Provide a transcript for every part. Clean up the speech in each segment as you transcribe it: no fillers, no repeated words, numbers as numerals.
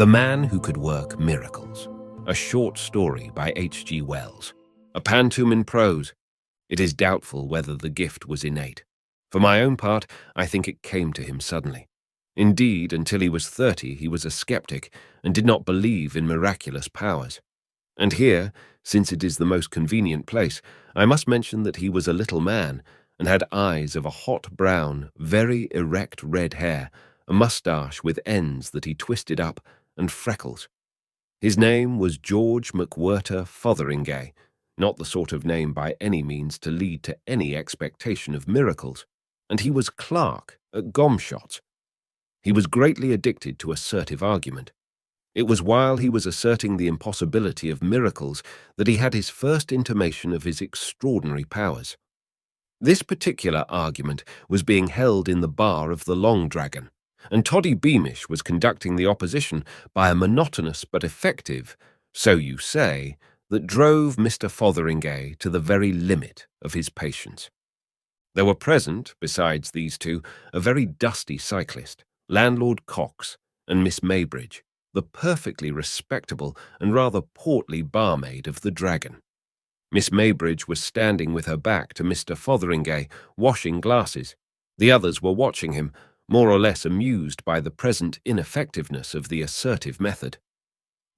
The Man Who Could Work Miracles, a short story by H.G. Wells. A pantoum in prose. It is doubtful whether the gift was innate. For my own part, I think it came to him suddenly. Indeed, until he was 30, he was a skeptic and did not believe in miraculous powers. And here, since it is the most convenient place, I must mention that he was a little man and had eyes of a hot brown, very erect red hair, a moustache with ends that he twisted up, and freckles. His name was George McWhirter Fotheringay, not the sort of name by any means to lead to any expectation of miracles, and he was clerk at Gomshott's. He was greatly addicted to assertive argument. It was while he was asserting the impossibility of miracles that he had his first intimation of his extraordinary powers. This particular argument was being held in the bar of the Long Dragon, and Toddy Beamish was conducting the opposition by a monotonous but effective, so you say, that drove Mr. Fotheringay to the very limit of his patience. There were present, besides these two, a very dusty cyclist, Landlord Cox, and Miss Maybridge, the perfectly respectable and rather portly barmaid of the Dragon. Miss Maybridge was standing with her back to Mr. Fotheringay, washing glasses. The others were watching him, more or less amused by the present ineffectiveness of the assertive method.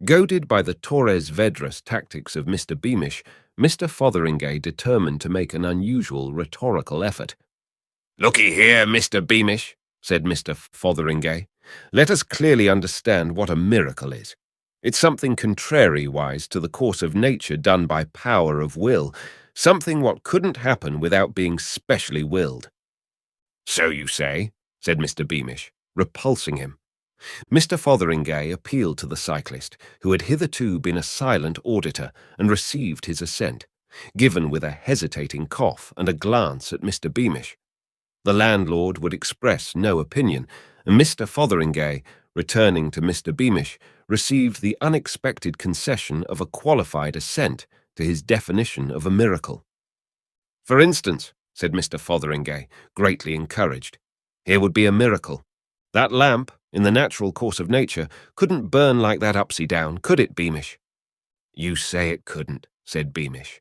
Goaded by the Torres Vedras tactics of Mr. Beamish, Mr. Fotheringay determined to make an unusual rhetorical effort. "Looky here, Mr. Beamish," said Mr. Fotheringay. "Let us clearly understand what a miracle is. It's something contrariwise to the course of nature done by power of will, something what couldn't happen without being specially willed." "So you say," said Mr. Beamish, repulsing him. Mr. Fotheringay appealed to the cyclist, who had hitherto been a silent auditor, and received his assent, given with a hesitating cough and a glance at Mr. Beamish. The landlord would express no opinion, and Mr. Fotheringay, returning to Mr. Beamish, received the unexpected concession of a qualified assent to his definition of a miracle. "For instance," said Mr. Fotheringay, greatly encouraged, "here would be a miracle. That lamp, in the natural course of nature, couldn't burn like that upsy down, could it, Beamish?" "You say it couldn't," said Beamish.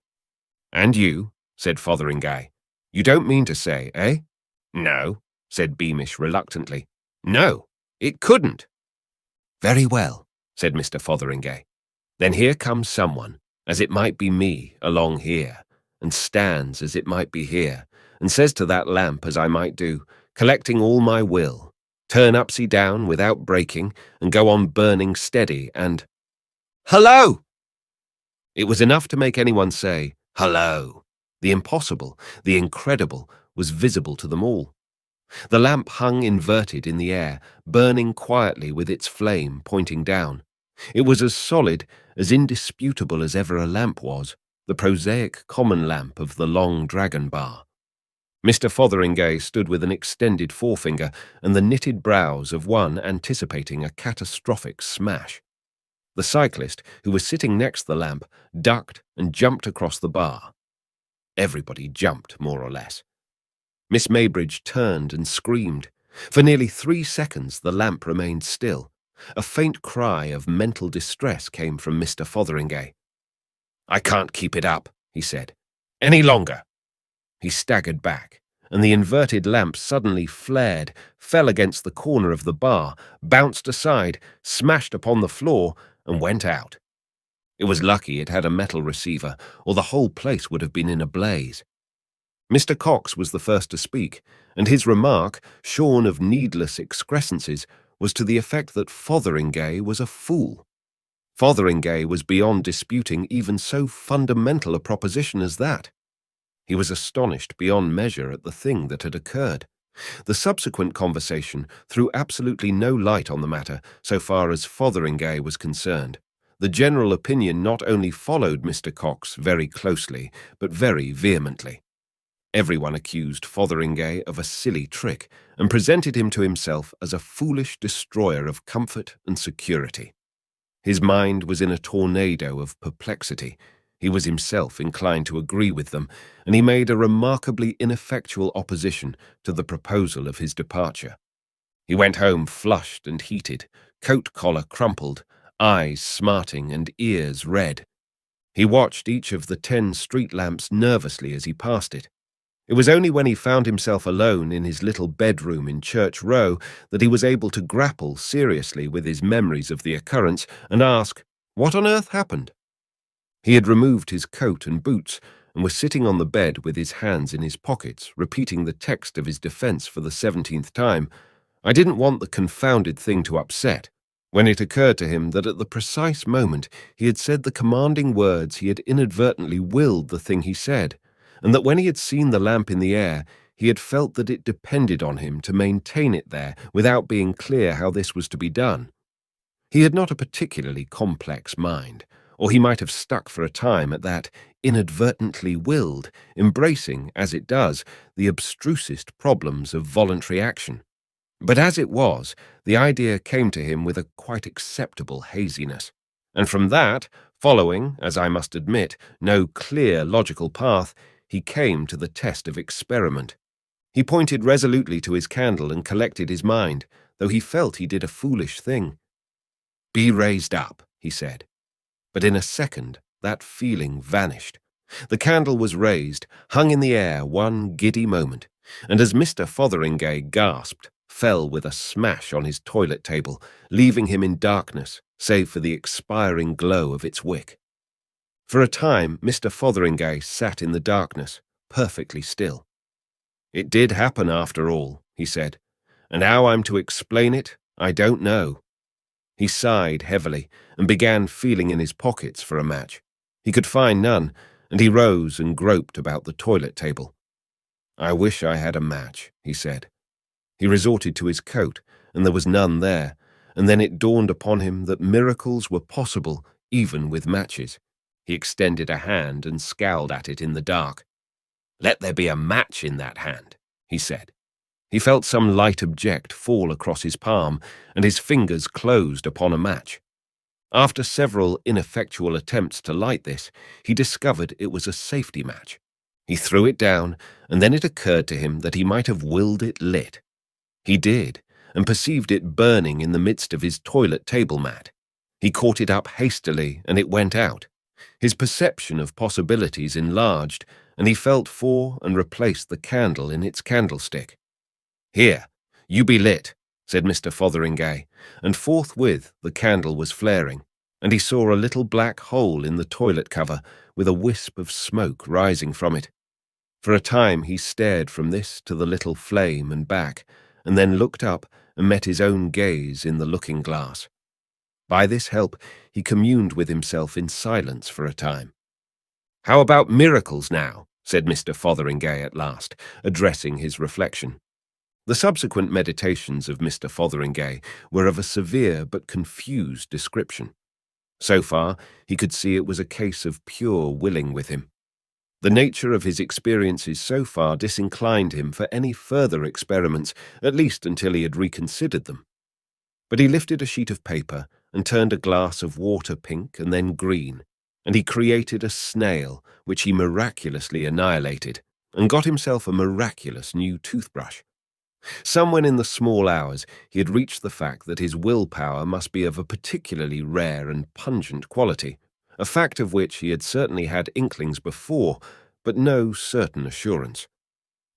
"And you," said Fotheringay, "you don't mean to say, eh?" "No," said Beamish reluctantly. "No, it couldn't." "Very well," said Mr. Fotheringay. "Then here comes someone, as it might be me, along here, and stands as it might be here, and says to that lamp as I might do, collecting all my will, turn upsy down without breaking, and go on burning steady, and hello!" It was enough to make anyone say, hello. The impossible, the incredible, was visible to them all. The lamp hung inverted in the air, burning quietly with its flame pointing down. It was as solid, as indisputable as ever a lamp was, the prosaic common lamp of the Long Dragon bar. Mr. Fotheringay stood with an extended forefinger and the knitted brows of one anticipating a catastrophic smash. The cyclist, who was sitting next the lamp, ducked and jumped across the bar. Everybody jumped, more or less. Miss Maybridge turned and screamed. For nearly 3 seconds the lamp remained still. A faint cry of mental distress came from Mr. Fotheringay. "I can't keep it up," he said, "any longer." He staggered back, and the inverted lamp suddenly flared, fell against the corner of the bar, bounced aside, smashed upon the floor, and went out. It was lucky it had a metal receiver, or the whole place would have been in a blaze. Mr. Cox was the first to speak, and his remark, shorn of needless excrescences, was to the effect that Fotheringay was a fool. Fotheringay was beyond disputing even so fundamental a proposition as that. He was astonished beyond measure at the thing that had occurred. The subsequent conversation threw absolutely no light on the matter so far as Fotheringay was concerned. The general opinion not only followed Mr. Cox very closely, but very vehemently. Everyone accused Fotheringay of a silly trick and presented him to himself as a foolish destroyer of comfort and security. His mind was in a tornado of perplexity. He was himself inclined to agree with them, and he made a remarkably ineffectual opposition to the proposal of his departure. He went home flushed and heated, coat collar crumpled, eyes smarting and ears red. He watched each of the 10 street lamps nervously as he passed it. It was only when he found himself alone in his little bedroom in Church Row that he was able to grapple seriously with his memories of the occurrence and ask, what on earth happened? He had removed his coat and boots and was sitting on the bed with his hands in his pockets, repeating the text of his defense for the 17th time. I didn't want the confounded thing to upset, when it occurred to him that at the precise moment he had said the commanding words he had inadvertently willed the thing he said, and that when he had seen the lamp in the air, he had felt that it depended on him to maintain it there without being clear how this was to be done. He had not a particularly complex mind, or he might have stuck for a time at that inadvertently willed, embracing, as it does, the abstrusest problems of voluntary action. But as it was, the idea came to him with a quite acceptable haziness, and from that, following, as I must admit, no clear logical path, he came to the test of experiment. He pointed resolutely to his candle and collected his mind, though he felt he did a foolish thing. "Be raised up," he said. But in a second, that feeling vanished. The candle was raised, hung in the air one giddy moment, and as Mr. Fotheringay gasped, fell with a smash on his toilet table, leaving him in darkness, save for the expiring glow of its wick. For a time, Mr. Fotheringay sat in the darkness, perfectly still. "It did happen after all," he said, "and how I'm to explain it, I don't know." He sighed heavily and began feeling in his pockets for a match. He could find none, and he rose and groped about the toilet table. "I wish I had a match," he said. He resorted to his coat, and there was none there, and then it dawned upon him that miracles were possible even with matches. He extended a hand and scowled at it in the dark. "Let there be a match in that hand," he said. He felt some light object fall across his palm, and his fingers closed upon a match. After several ineffectual attempts to light this, he discovered it was a safety match. He threw it down, and then it occurred to him that he might have willed it lit. He did, and perceived it burning in the midst of his toilet table mat. He caught it up hastily, and it went out. His perception of possibilities enlarged, and he felt for and replaced the candle in its candlestick. "Here, you be lit," said Mr. Fotheringay, and forthwith the candle was flaring, and he saw a little black hole in the toilet cover with a wisp of smoke rising from it. For a time he stared from this to the little flame and back, and then looked up and met his own gaze in the looking-glass. By this help he communed with himself in silence for a time. "How about miracles now?" said Mr. Fotheringay at last, addressing his reflection. The subsequent meditations of Mr. Fotheringay were of a severe but confused description. So far, he could see it was a case of pure willing with him. The nature of his experiences so far disinclined him for any further experiments, at least until he had reconsidered them. But he lifted a sheet of paper and turned a glass of water pink and then green, and he created a snail, which he miraculously annihilated, and got himself a miraculous new toothbrush. Somewhere in the small hours he had reached the fact that his willpower must be of a particularly rare and pungent quality, a fact of which he had certainly had inklings before, but no certain assurance.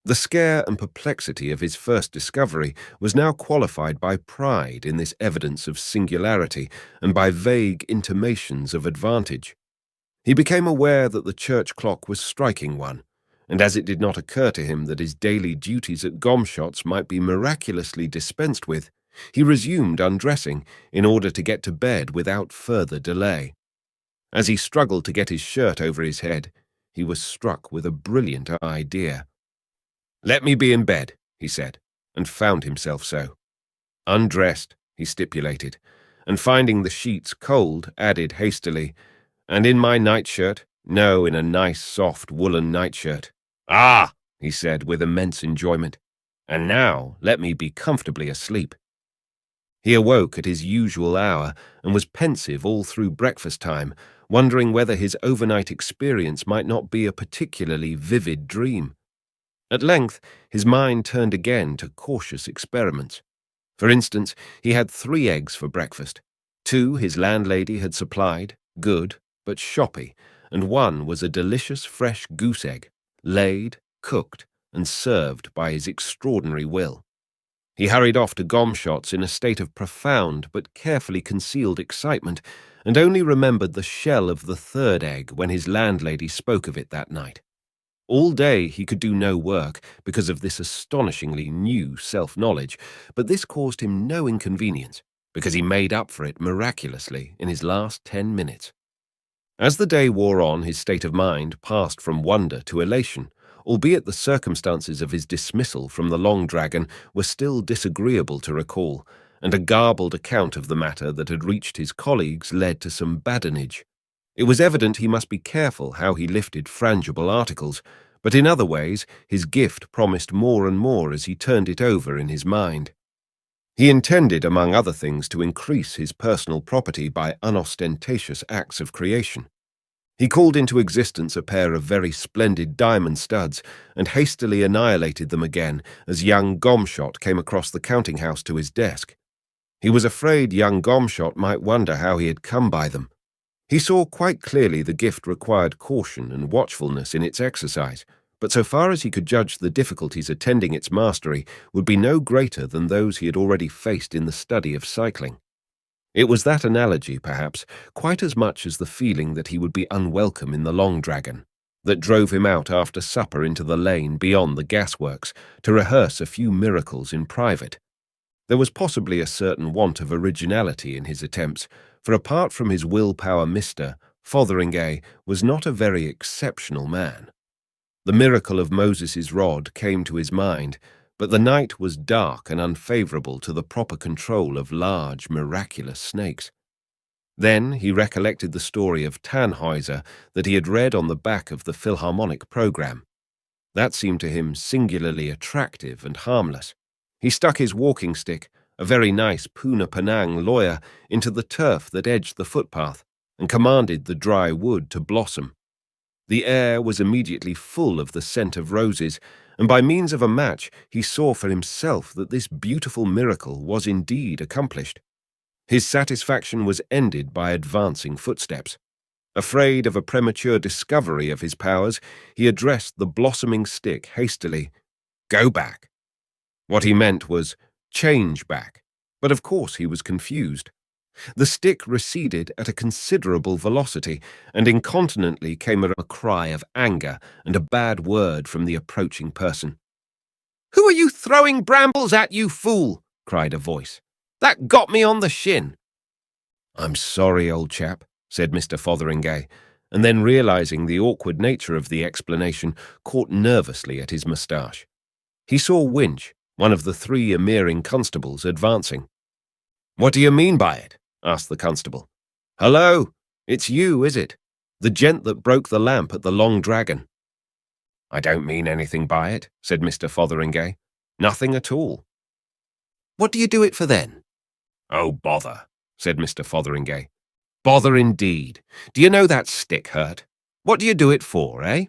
The scare and perplexity of his first discovery was now qualified by pride in this evidence of singularity and by vague intimations of advantage. He became aware that the church clock was striking one, and as it did not occur to him that his daily duties at Gomshott's might be miraculously dispensed with, he resumed undressing in order to get to bed without further delay. As he struggled to get his shirt over his head, he was struck with a brilliant idea. "Let me be in bed," he said, and found himself so. Undressed, he stipulated, and finding the sheets cold, added hastily, "And in my nightshirt? No, in a nice, soft, woolen nightshirt." "Ah!" he said with immense enjoyment. "And now let me be comfortably asleep." He awoke at his usual hour and was pensive all through breakfast time, wondering whether his overnight experience might not be a particularly vivid dream. At length his mind turned again to cautious experiments. For instance, he had 3 eggs for breakfast. 2 his landlady had supplied, good, but shoppy, and 1 was a delicious fresh goose egg, laid, cooked, and served by his extraordinary will. He hurried off to Gomshott's in a state of profound but carefully concealed excitement, and only remembered the shell of the 3rd egg when his landlady spoke of it that night. All day he could do no work because of this astonishingly new self-knowledge, but this caused him no inconvenience, because he made up for it miraculously in his last 10 minutes. As the day wore on, his state of mind passed from wonder to elation, albeit the circumstances of his dismissal from the Long Dragon were still disagreeable to recall, and a garbled account of the matter that had reached his colleagues led to some badinage. It was evident he must be careful how he lifted frangible articles, but in other ways his gift promised more and more as he turned it over in his mind. He intended, among other things, to increase his personal property by unostentatious acts of creation. He called into existence a pair of very splendid diamond studs and hastily annihilated them again as young Gomshott came across the counting-house to his desk. He was afraid young Gomshott might wonder how he had come by them. He saw quite clearly the gift required caution and watchfulness in its exercise, but so far as he could judge, the difficulties attending its mastery would be no greater than those he had already faced in the study of cycling. It was that analogy, perhaps, quite as much as the feeling that he would be unwelcome in the Long Dragon, that drove him out after supper into the lane beyond the gasworks to rehearse a few miracles in private. There was possibly a certain want of originality in his attempts, for apart from his willpower, Mr. Fotheringay was not a very exceptional man. The miracle of Moses's rod came to his mind, but the night was dark and unfavourable to the proper control of large, miraculous snakes. Then he recollected the story of Tannhäuser that he had read on the back of the Philharmonic programme. That seemed to him singularly attractive and harmless. He stuck his walking stick, a very nice Poona Penang lawyer, into the turf that edged the footpath, and commanded the dry wood to blossom. The air was immediately full of the scent of roses, and by means of a match he saw for himself that this beautiful miracle was indeed accomplished. His satisfaction was ended by advancing footsteps. Afraid of a premature discovery of his powers, he addressed the blossoming stick hastily. "Go back." What he meant was, "change back," but of course he was confused. The stick receded at a considerable velocity, and incontinently came a cry of anger and a bad word from the approaching person. "Who are you throwing brambles at, you fool?" cried a voice. "That got me on the shin." "I'm sorry, old chap," said Mr. Fotheringay, and then, realizing the awkward nature of the explanation, caught nervously at his moustache. He saw Winch, one of the 3 Emiring constables, advancing. "What do you mean by it?" asked the constable. "Hello, it's you, is it? The gent that broke the lamp at the Long Dragon." "I don't mean anything by it," said Mr. Fotheringay. "Nothing at all." "What do you do it for then?" "Oh, bother," said Mr. Fotheringay. "Bother indeed. Do you know that stick hurt? What do you do it for, eh?"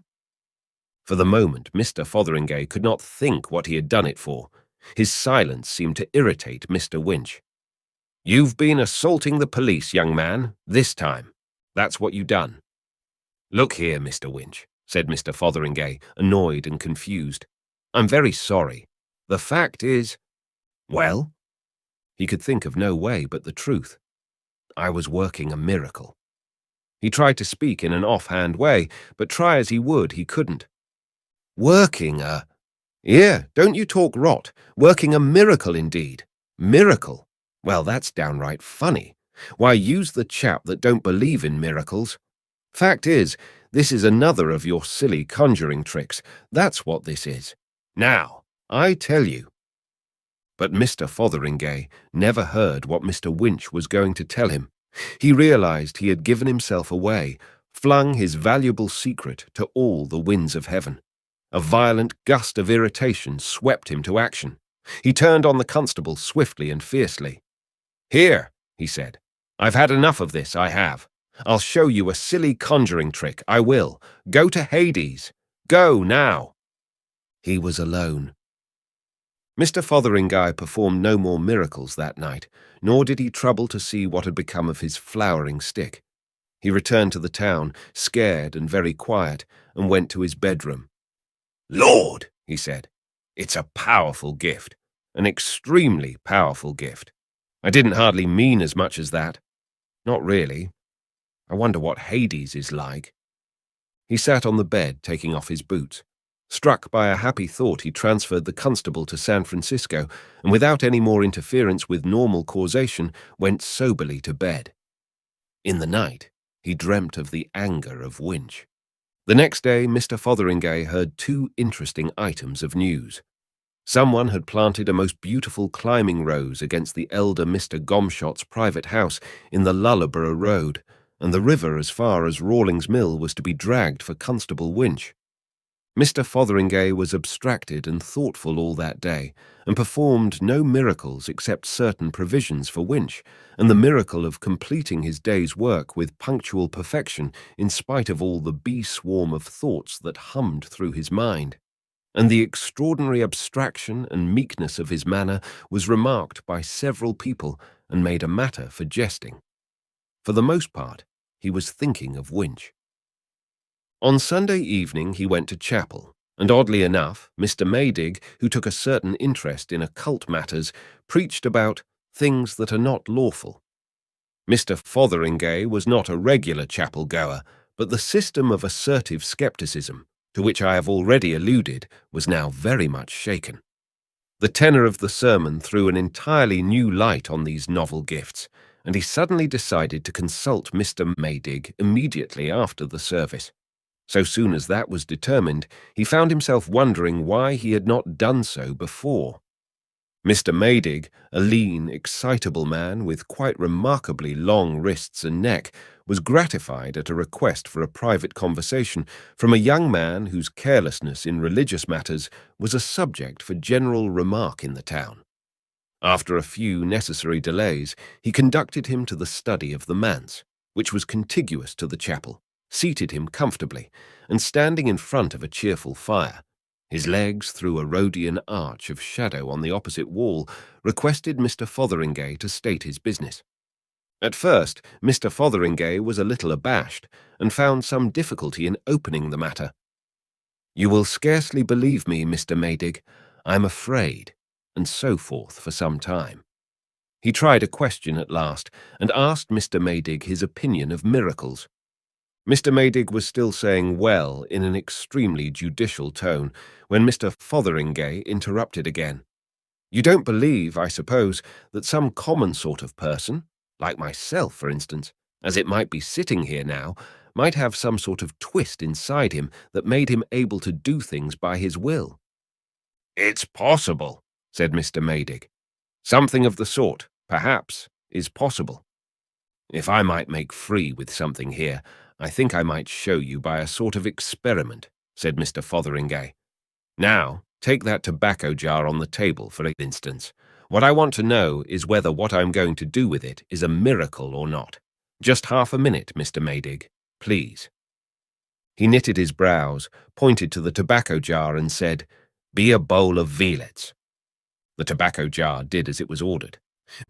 For the moment, Mr. Fotheringay could not think what he had done it for. His silence seemed to irritate Mr. Winch. "You've been assaulting the police, young man, this time. That's what you done." "Look here, Mr. Winch," said Mr. Fotheringay, annoyed and confused. "I'm very sorry. The fact is—" "Well?" He could think of no way but the truth. "I was working a miracle." He tried to speak in an offhand way, but try as he would, he couldn't. "Working a—" "Here, don't you talk rot. Working a miracle indeed. Miracle. Well, that's downright funny. Why, use the chap that don't believe in miracles. Fact is, this is another of your silly conjuring tricks. That's what this is. Now, I tell you." But Mr. Fotheringay never heard what Mr. Winch was going to tell him. He realized he had given himself away, flung his valuable secret to all the winds of heaven. A violent gust of irritation swept him to action. He turned on the constable swiftly and fiercely. "Here," he said, "I've had enough of this, I have. I'll show you a silly conjuring trick, I will. Go to Hades. Go, now." He was alone. Mr. Fotheringay performed no more miracles that night, nor did he trouble to see what had become of his flowering stick. He returned to the town, scared and very quiet, and went to his bedroom. "Lord," he said, "it's a powerful gift, an extremely powerful gift. I didn't hardly mean as much as that. Not really. I wonder what Hades is like." He sat on the bed, taking off his boots. Struck by a happy thought, he transferred the constable to San Francisco, and without any more interference with normal causation, went soberly to bed. In the night, he dreamt of the anger of Winch. The next day, Mr. Fotheringay heard two interesting items of news. Someone had planted a most beautiful climbing rose against the elder Mr. Gomshot's private house in the Lullaborough Road, and the river as far as Rawlings Mill was to be dragged for Constable Winch. Mr. Fotheringay was abstracted and thoughtful all that day, and performed no miracles except certain provisions for Winch, and the miracle of completing his day's work with punctual perfection in spite of all the bee-swarm of thoughts that hummed through his mind. And the extraordinary abstraction and meekness of his manner was remarked by several people and made a matter for jesting. For the most part, he was thinking of Winch. On Sunday evening he went to chapel, and oddly enough, Mr. Maydig, who took a certain interest in occult matters, preached about things that are not lawful. Mr. Fotheringay was not a regular chapel-goer, but the system of assertive skepticism, to which I have already alluded, was now very much shaken. The tenor of the sermon threw an entirely new light on these novel gifts, and he suddenly decided to consult Mr. Maydig immediately after the service. So soon as that was determined, he found himself wondering why he had not done so before. Mr. Maydig, a lean, excitable man with quite remarkably long wrists and neck, was gratified at a request for a private conversation from a young man whose carelessness in religious matters was a subject for general remark in the town. After a few necessary delays, he conducted him to the study of the manse, which was contiguous to the chapel, seated him comfortably, and standing in front of a cheerful fire, his legs through a Rhodian arch of shadow on the opposite wall, requested Mr. Fotheringay to state his business. At first, Mr. Fotheringay was a little abashed, and found some difficulty in opening the matter. "You will scarcely believe me, Mr. Maydig. I'm afraid," and so forth for some time. He tried a question at last, and asked Mr. Maydig his opinion of miracles. Mr. Maydig was still saying "well" in an extremely judicial tone, when Mr. Fotheringay interrupted again. "You don't believe, I suppose, that some common sort of person, like myself, for instance, as it might be sitting here now, might have some sort of twist inside him that made him able to do things by his will?" "It's possible," said Mr. Maydig. "Something of the sort, perhaps, is possible. If I might make free with something here, I think I might show you by a sort of experiment," said Mr. Fotheringay. "Now, take that tobacco jar on the table, for instance. What I want to know is whether what I'm going to do with it is a miracle or not. Just half a minute, Mr. Maydig, please." He knitted his brows, pointed to the tobacco jar, and said, "Be a bowl of violets." The tobacco jar did as it was ordered.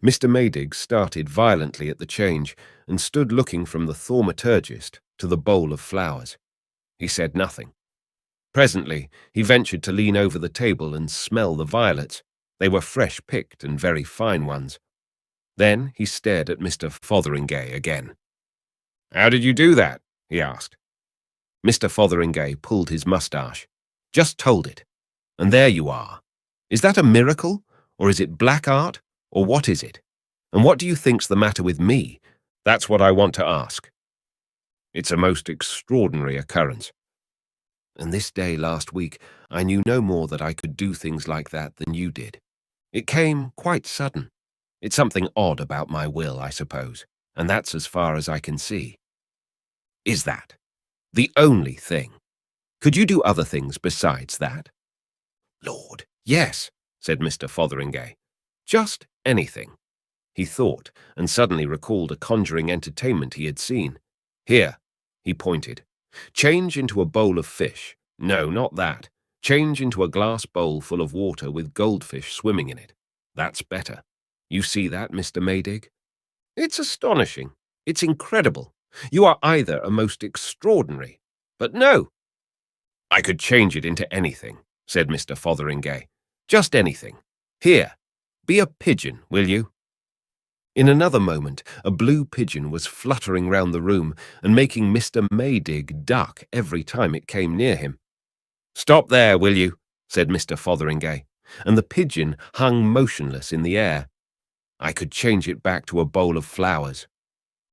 Mr. Maydig started violently at the change, and stood looking from the thaumaturgist to the bowl of flowers. He said nothing. Presently, he ventured to lean over the table and smell the violets. They were fresh-picked and very fine ones. Then he stared at Mr. Fotheringay again. "How did you do that?" he asked. Mr. Fotheringay pulled his moustache. "Just told it. And there you are. Is that a miracle, or is it black art, or what is it? And what do you think's the matter with me? That's what I want to ask." "It's a most extraordinary occurrence. And this day last week, I knew no more that I could do things like that than you did. It came quite sudden. It's something odd about my will, I suppose, and that's as far as I can see." "Is that the only thing? Could you do other things besides that?" "Lord, yes," said Mr. Fotheringay. "Just anything." He thought, and suddenly recalled a conjuring entertainment he had seen. "Here," he pointed. "Change into a bowl of fish. No, not that. Change into a glass bowl full of water with goldfish swimming in it. That's better. You see that, Mr. Maydig? It's astonishing. It's incredible. You are either a most extraordinary, but no. I could change it into anything, said Mr. Fotheringay. Just anything. Here, be a pigeon, will you? In another moment, a blue pigeon was fluttering round the room and making Mr. Maydig duck every time it came near him. Stop there, will you? Said Mr. Fotheringay, and the pigeon hung motionless in the air. I could change it back to a bowl of flowers,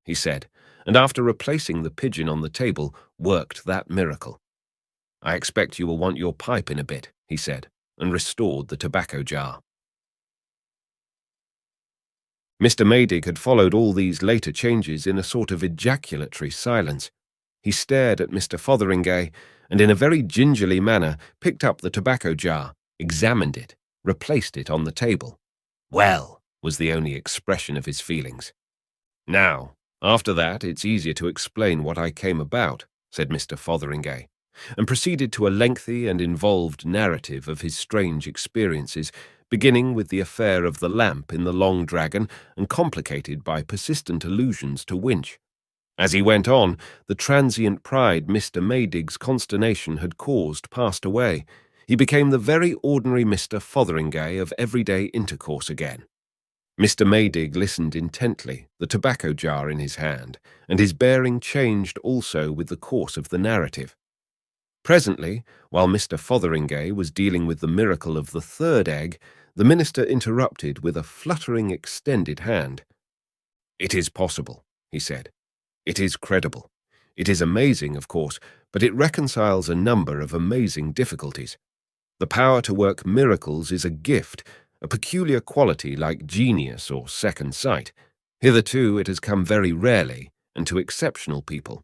he said, and after replacing the pigeon on the table, worked that miracle. I expect you will want your pipe in a bit, he said, and restored the tobacco jar. Mr. Maydig had followed all these later changes in a sort of ejaculatory silence. He stared at Mr. Fotheringay, and in a very gingerly manner picked up the tobacco jar, examined it, replaced it on the table. Well, was the only expression of his feelings. Now, after that, it's easier to explain what I came about, said Mr. Fotheringay, and proceeded to a lengthy and involved narrative of his strange experiences, beginning with the affair of the lamp in the Long Dragon and complicated by persistent allusions to Winch. As he went on, the transient pride Mr. Maydig's consternation had caused passed away. He became the very ordinary Mr. Fotheringay of everyday intercourse again. Mr. Maydig listened intently, the tobacco jar in his hand, and his bearing changed also with the course of the narrative. Presently, while Mr. Fotheringay was dealing with the miracle of the third egg, the minister interrupted with a fluttering extended hand. It is possible, he said. It is credible. It is amazing, of course, but it reconciles a number of amazing difficulties. The power to work miracles is a gift, a peculiar quality like genius or second sight. Hitherto it has come very rarely and to exceptional people.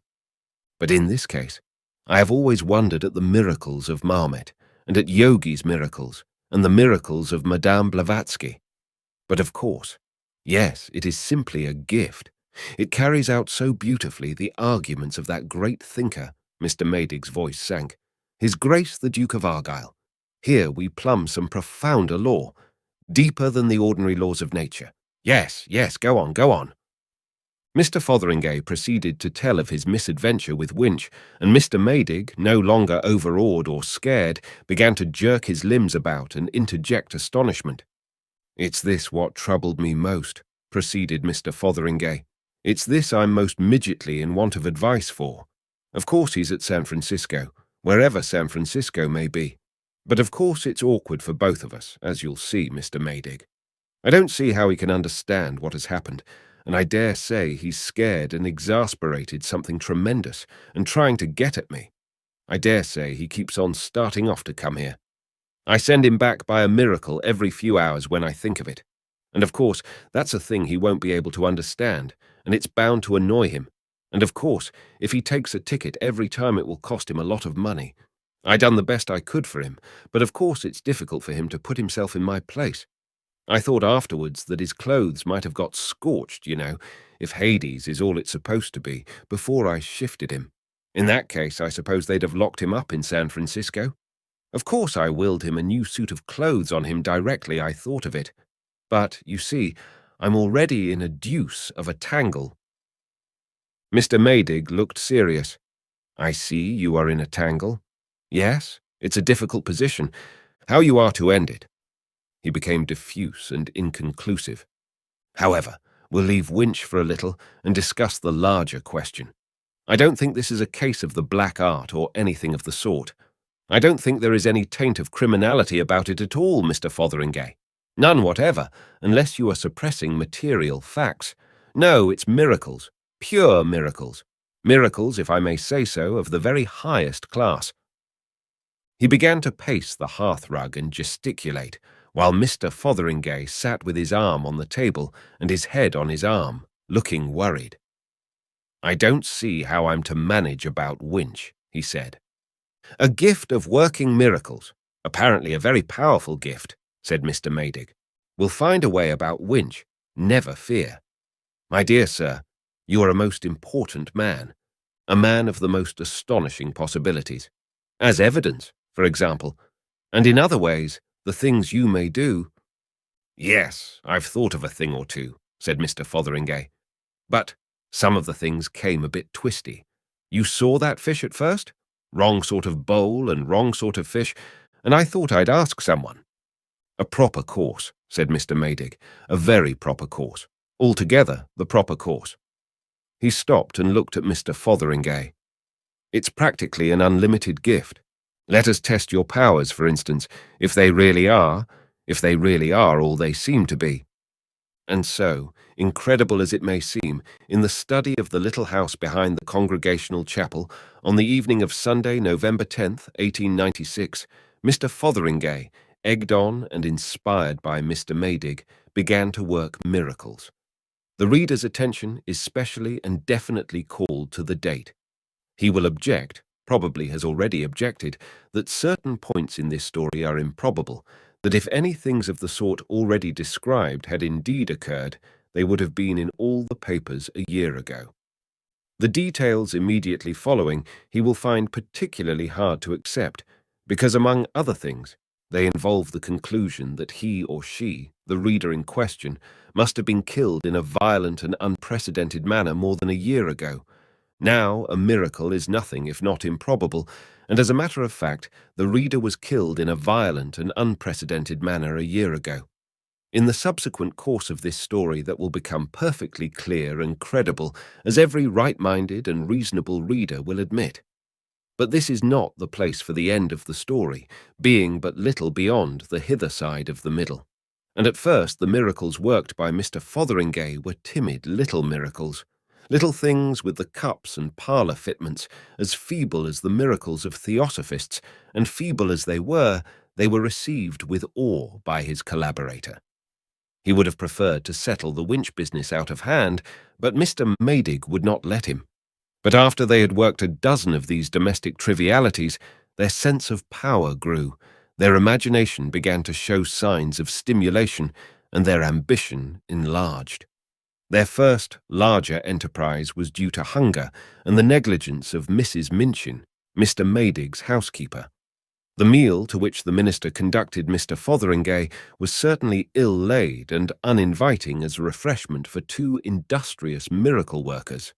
But in this case, I have always wondered at the miracles of Mahomet, and at Yogi's miracles, and the miracles of Madame Blavatsky. But of course, yes, it is simply a gift. It carries out so beautifully the arguments of that great thinker, Mr. Maydig's voice sank, His Grace the Duke of Argyll. Here we plumb some profounder law, deeper than the ordinary laws of nature. Yes, go on. Mr. Fotheringay proceeded to tell of his misadventure with Winch, and Mr. Maydig, no longer overawed or scared, began to jerk his limbs about and interject astonishment. It's this what troubled me most, proceeded Mr. Fotheringay. It's this I'm most midgetly in want of advice for. Of course he's at San Francisco, wherever San Francisco may be. But of course it's awkward for both of us, as you'll see, Mr. Maydig. I don't see how he can understand what has happened, and I dare say he's scared and exasperated something tremendous and trying to get at me. I dare say he keeps on starting off to come here. I send him back by a miracle every few hours when I think of it. And of course, that's a thing he won't be able to understand, and it's bound to annoy him. And of course, if he takes a ticket every time it will cost him a lot of money. I done the best I could for him, but of course it's difficult for him to put himself in my place. I thought afterwards that his clothes might have got scorched, if Hades is all it's supposed to be, before I shifted him. In that case, I suppose they'd have locked him up in San Francisco. Of course I willed him a new suit of clothes on him directly I thought of it. But, you see, I'm already in a deuce of a tangle. Mr. Maydig looked serious. I see you are in a tangle. Yes, it's a difficult position. How you are to end it. He became diffuse and inconclusive. However, we'll leave Winch for a little and discuss the larger question. I don't think this is a case of the black art or anything of the sort. I don't think there is any taint of criminality about it at all, Mr. Fotheringay. None whatever, unless you are suppressing material facts. No, it's miracles, pure miracles. Miracles, if I may say so, of the very highest class. He began to pace the hearthrug and gesticulate, while Mr. Fotheringay sat with his arm on the table and his head on his arm, looking worried. I don't see how I'm to manage about Winch, he said. A gift of working miracles, apparently a very powerful gift, said Mr. Maydig. We'll find a way about Winch, never fear. My dear sir, you are a most important man, a man of the most astonishing possibilities. As evidence, for example, And in other ways, the things you may do— Yes, I've thought of a thing or two, said Mr. Fotheringay. But some of the things came a bit twisty. You saw that fish at first? Wrong sort of bowl and wrong sort of fish, and I thought I'd ask someone. A proper course, said Mr. Maydig, a very proper course. Altogether the proper course. He stopped and looked at Mr. Fotheringay. It's practically an unlimited gift. Let us test your powers, for instance, if they really are all they seem to be. And so, incredible as it may seem, in the study of the little house behind the Congregational Chapel, on the evening of Sunday, November 10th, 1896, Mr. Fotheringay, egged on and inspired by Mr. Maydig, began to work miracles. The reader's attention is specially and definitely called to the date. He will object, probably has already objected, that certain points in this story are improbable, that if any things of the sort already described had indeed occurred, they would have been in all the papers a year ago. The details immediately following he will find particularly hard to accept, because among other things, they involve the conclusion that he or she, the reader in question, must have been killed in a violent and unprecedented manner more than a year ago. Now a miracle is nothing if not improbable, and as a matter of fact, the reader was killed in a violent and unprecedented manner a year ago. In the subsequent course of this story that will become perfectly clear and credible, as every right-minded and reasonable reader will admit. But this is not the place for the end of the story, being but little beyond the hither side of the middle. And at first the miracles worked by Mr. Fotheringay were timid little miracles, little things with the cups and parlour fitments, as feeble as the miracles of theosophists, and feeble as they were received with awe by his collaborator. He would have preferred to settle the winch business out of hand, but Mr. Maydig would not let him. But after they had worked a dozen of these domestic trivialities, their sense of power grew, their imagination began to show signs of stimulation, and their ambition enlarged. Their first, larger enterprise was due to hunger and the negligence of Mrs. Minchin, Mr. Maydig's housekeeper. The meal to which the minister conducted Mr. Fotheringay was certainly ill-laid and uninviting as a refreshment for two industrious miracle workers.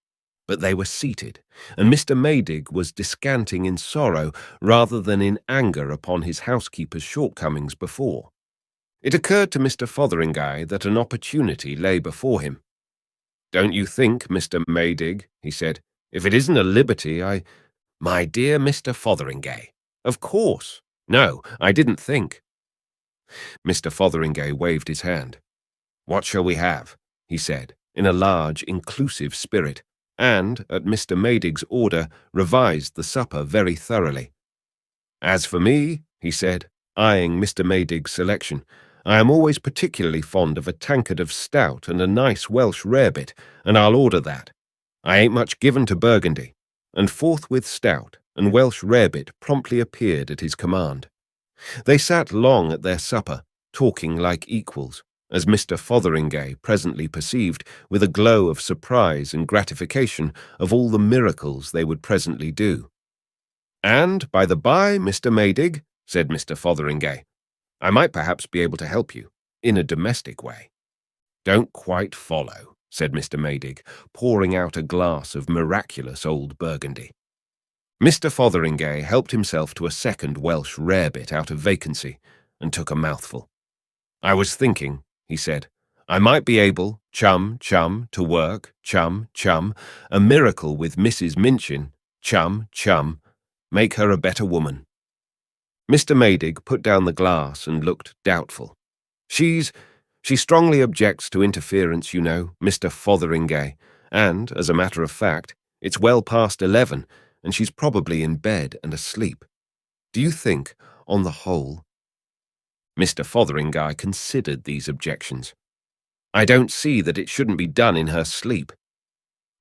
But they were seated, and Mr. Maydig was descanting in sorrow rather than in anger upon his housekeeper's shortcomings before. It occurred to Mr. Fotheringay that an opportunity lay before him. "Don't you think, Mr. Maydig," he said, "if it isn't a liberty, My dear Mr. Fotheringay, of course. No, I didn't think." Mr. Fotheringay waved his hand. "What shall we have?" he said, in a large, inclusive spirit, and, at Mr. Maydig's order, revised the supper very thoroughly. "As for me," he said, eyeing Mr. Maydig's selection, "I am always particularly fond of a tankard of stout and a nice Welsh rarebit, and I'll order that. I ain't much given to Burgundy." And forthwith stout and Welsh rarebit promptly appeared at his command. They sat long at their supper, talking like equals, as Mr. Fotheringay presently perceived, with a glow of surprise and gratification, of all the miracles they would presently do. "And, by the by, Mr. Maydig," said Mr. Fotheringay, "I might perhaps be able to help you, in a domestic way." "Don't quite follow," said Mr. Maydig, pouring out a glass of miraculous old Burgundy. Mr. Fotheringay helped himself to a second Welsh rarebit out of vacancy, and took a mouthful. "I was thinking," he said, "I might be able, chum, to work, chum, a miracle with Mrs. Minchin, chum, make her a better woman." Mr. Maydig put down the glass and looked doubtful. She strongly objects to interference, you know, Mr. Fotheringay, and, as a matter of fact, it's well past 11, and she's probably in bed and asleep. Do you think, on the whole—" Mr. Fotheringay considered these objections. "I don't see that it shouldn't be done in her sleep."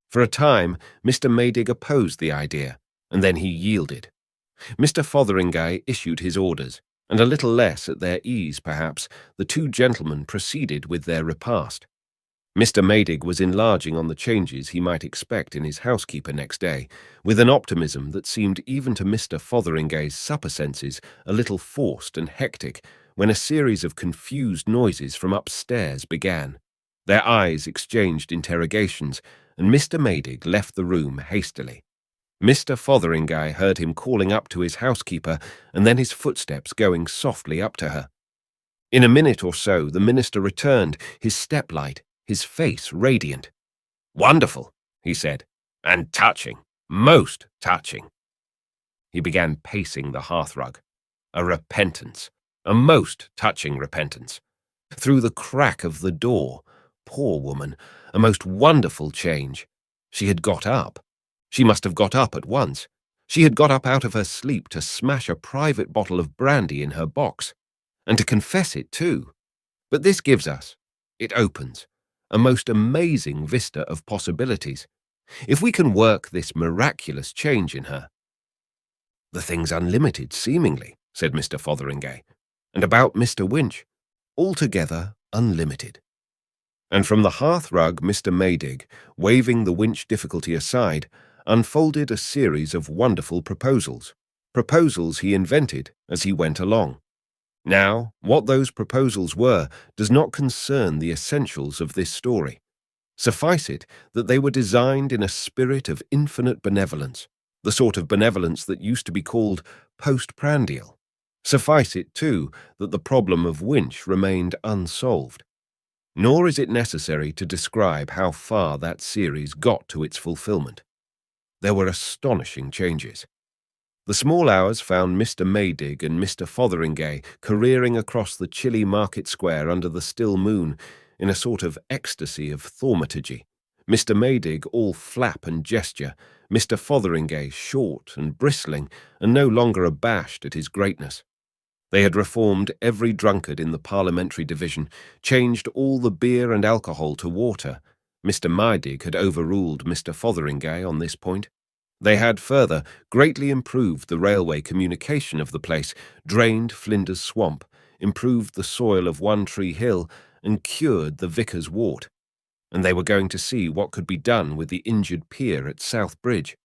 For a time, Mr. Maydig opposed the idea, and then he yielded. Mr. Fotheringay issued his orders, and a little less at their ease, perhaps, the two gentlemen proceeded with their repast. Mr. Maydig was enlarging on the changes he might expect in his housekeeper next day, with an optimism that seemed even to Mr. Fotheringay's supper senses a little forced and hectic when a series of confused noises from upstairs began. Their eyes exchanged interrogations, and Mr. Maydig left the room hastily. Mr. Fotheringay heard him calling up to his housekeeper and then his footsteps going softly up to her. In a minute or so the minister returned, his step light, his face radiant. "Wonderful," he said, "and touching, most touching." He began pacing the hearthrug. A repentance, a most touching repentance. Through the crack of the door, poor woman, a most wonderful change. She had got up. She must have got up at once. She had got up out of her sleep to smash a private bottle of brandy in her box, and to confess it too. But this gives us, it opens, a most amazing vista of possibilities. If we can work this miraculous change in her. "The thing's unlimited, seemingly," said Mr. Fotheringay. "And about Mr. Winch, altogether unlimited." And from the hearthrug Mr. Maydig, waving the Winch difficulty aside, unfolded a series of wonderful proposals he invented as he went along. Now, what those proposals were does not concern the essentials of this story. Suffice it that they were designed in a spirit of infinite benevolence, the sort of benevolence that used to be called postprandial. Suffice it, too, that the problem of Winch remained unsolved. Nor is it necessary to describe how far that series got to its fulfillment. There were astonishing changes. The small hours found Mr. Maydig and Mr. Fotheringay careering across the chilly market square under the still moon in a sort of ecstasy of thaumaturgy. Mr. Maydig all flap and gesture, Mr. Fotheringay short and bristling and no longer abashed at his greatness. They had reformed every drunkard in the parliamentary division, changed all the beer and alcohol to water. Mr. Maydig had overruled Mr. Fotheringay on this point. They had, further, greatly improved the railway communication of the place, drained Flinders Swamp, improved the soil of One Tree Hill, and cured the Vicar's wart. And they were going to see what could be done with the injured pier at South Bridge.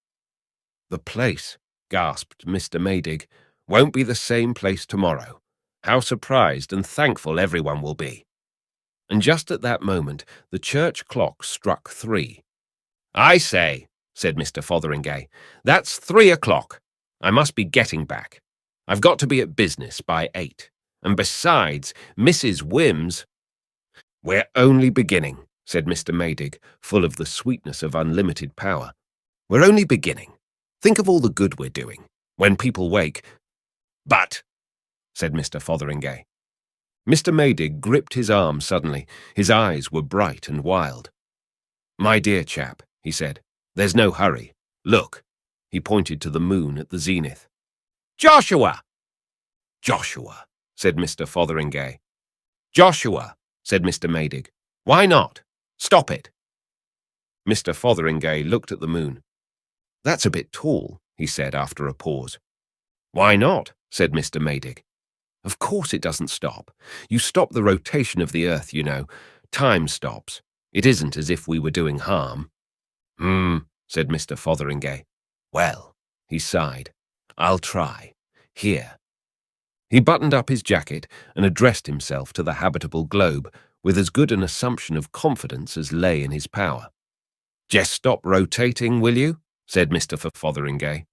"The place," gasped Mr. Maydig, "won't be the same place tomorrow. How surprised and thankful everyone will be." And just at that moment the church clock struck 3. "I say," said Mr. Fotheringay, "that's 3 o'clock. I must be getting back. I've got to be at business by 8. And besides, Mrs. Wimms—" "We're only beginning," said Mr. Maydig, full of the sweetness of unlimited power. "We're only beginning. Think of all the good we're doing. When people wake—" "But," said Mr. Fotheringay. Mr. Maydig gripped his arm suddenly. His eyes were bright and wild. "My dear chap," he said, "there's no hurry. Look." He pointed to the moon at the zenith. "Joshua!" "Joshua," said Mr. Fotheringay. "Joshua," said Mr. Maydig. "Why not? Stop it." Mr. Fotheringay looked at the moon. "That's a bit tall," he said after a pause. "Why not?" said Mr. Maydig. "Of course it doesn't stop. You stop the rotation of the earth, you know. Time stops. It isn't as if we were doing harm." Said Mr. Fotheringay. "Well," he sighed, "I'll try. Here." He buttoned up his jacket and addressed himself to the habitable globe with as good an assumption of confidence as lay in his power. "Just stop rotating, will you?" said Mr. Fotheringay.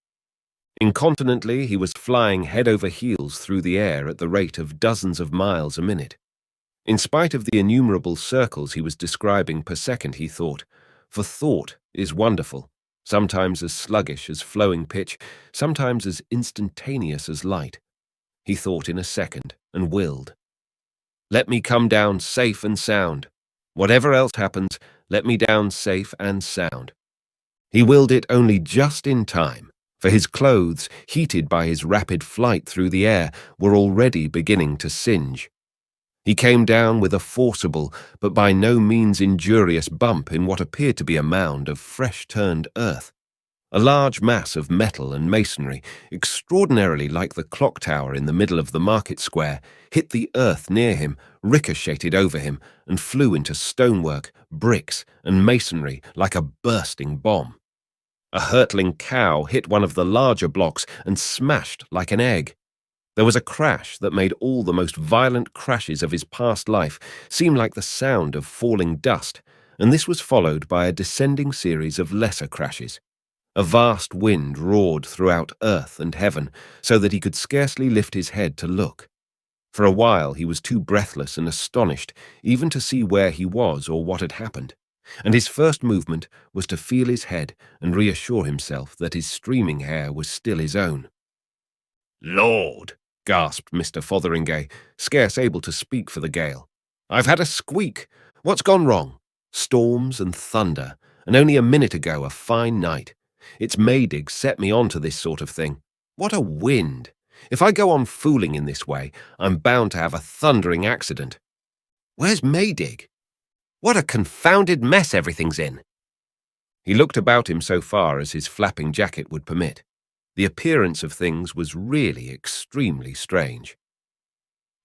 Incontinently, he was flying head over heels through the air at the rate of dozens of miles a minute. In spite of the innumerable circles he was describing per second, he thought, for thought is wonderful, sometimes as sluggish as flowing pitch, sometimes as instantaneous as light. He thought in a second and willed. "Let me come down safe and sound. Whatever else happens, let me down safe and sound." He willed it only just in time, for his clothes, heated by his rapid flight through the air, were already beginning to singe. He came down with a forcible, but by no means injurious bump in what appeared to be a mound of fresh-turned earth. A large mass of metal and masonry, extraordinarily like the clock tower in the middle of the market square, hit the earth near him, ricocheted over him, and flew into stonework, bricks, and masonry like a bursting bomb. A hurtling cow hit one of the larger blocks and smashed like an egg. There was a crash that made all the most violent crashes of his past life seem like the sound of falling dust, and this was followed by a descending series of lesser crashes. A vast wind roared throughout earth and heaven, so that he could scarcely lift his head to look. For a while he was too breathless and astonished even to see where he was or what had happened, and his first movement was to feel his head and reassure himself that his streaming hair was still his own. "Lord!" gasped Mr. Fotheringay, scarce able to speak for the gale. "I've had a squeak. What's gone wrong? Storms and thunder, and only a minute ago a fine night. It's Maydig set me on to this sort of thing. What a wind! If I go on fooling in this way, I'm bound to have a thundering accident. Where's Maydig? What a confounded mess everything's in!" He looked about him so far as his flapping jacket would permit. The appearance of things was really extremely strange.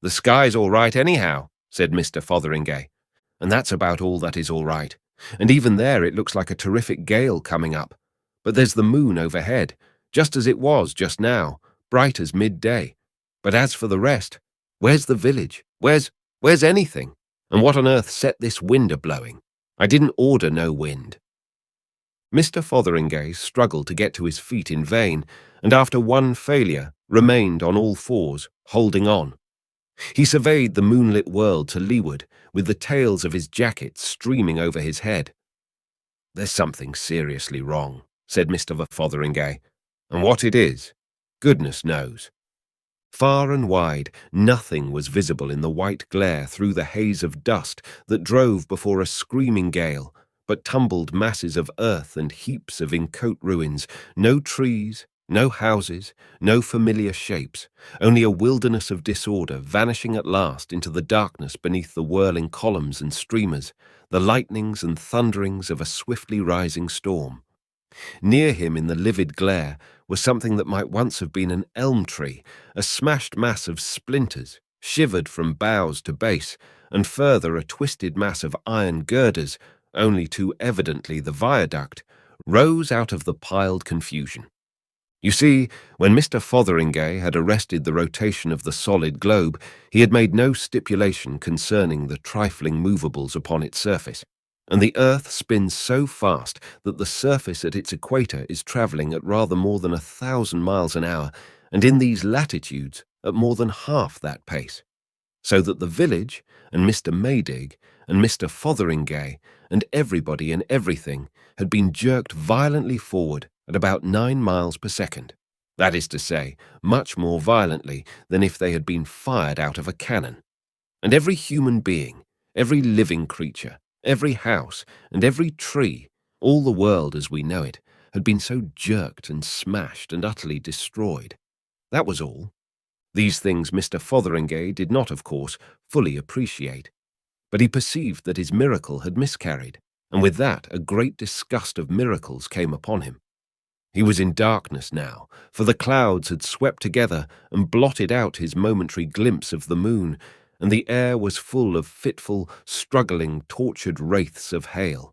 "The sky's all right anyhow," said Mr. Fotheringay, "and that's about all that is all right. And even there it looks like a terrific gale coming up. But there's the moon overhead, just as it was just now, bright as midday. But as for the rest, where's the village? Where's anything? And what on earth set this wind a-blowing? I didn't order no wind." Mr. Fotheringay struggled to get to his feet in vain, and after one failure, remained on all fours, holding on. He surveyed the moonlit world to leeward, with the tails of his jacket streaming over his head. "There's something seriously wrong," said Mr. Fotheringay, "and what it is, goodness knows." Far and wide, nothing was visible in the white glare through the haze of dust that drove before a screaming gale, but tumbled masses of earth and heaps of inchoate ruins, no trees, no houses, no familiar shapes, only a wilderness of disorder vanishing at last into the darkness beneath the whirling columns and streamers, the lightnings and thunderings of a swiftly rising storm. Near him in the livid glare was something that might once have been an elm tree, a smashed mass of splinters, shivered from boughs to base, and further a twisted mass of iron girders, only too evidently the viaduct, rose out of the piled confusion. You see, when Mr. Fotheringay had arrested the rotation of the solid globe, he had made no stipulation concerning the trifling movables upon its surface, and the earth spins so fast that the surface at its equator is travelling at rather more than 1,000 miles an hour, and in these latitudes at more than half that pace, so that the village, and Mr. Maydig, and Mr. Fotheringay, and everybody and everything had been jerked violently forward at about 9 miles per second. That is to say, much more violently than if they had been fired out of a cannon. And every human being, every living creature, every house, and every tree, all the world as we know it, had been so jerked and smashed and utterly destroyed. That was all. These things Mr. Fotheringay did not, of course, fully appreciate, but he perceived that his miracle had miscarried, and with that a great disgust of miracles came upon him. He was in darkness now, for the clouds had swept together and blotted out his momentary glimpse of the moon, and the air was full of fitful, struggling, tortured wraiths of hail.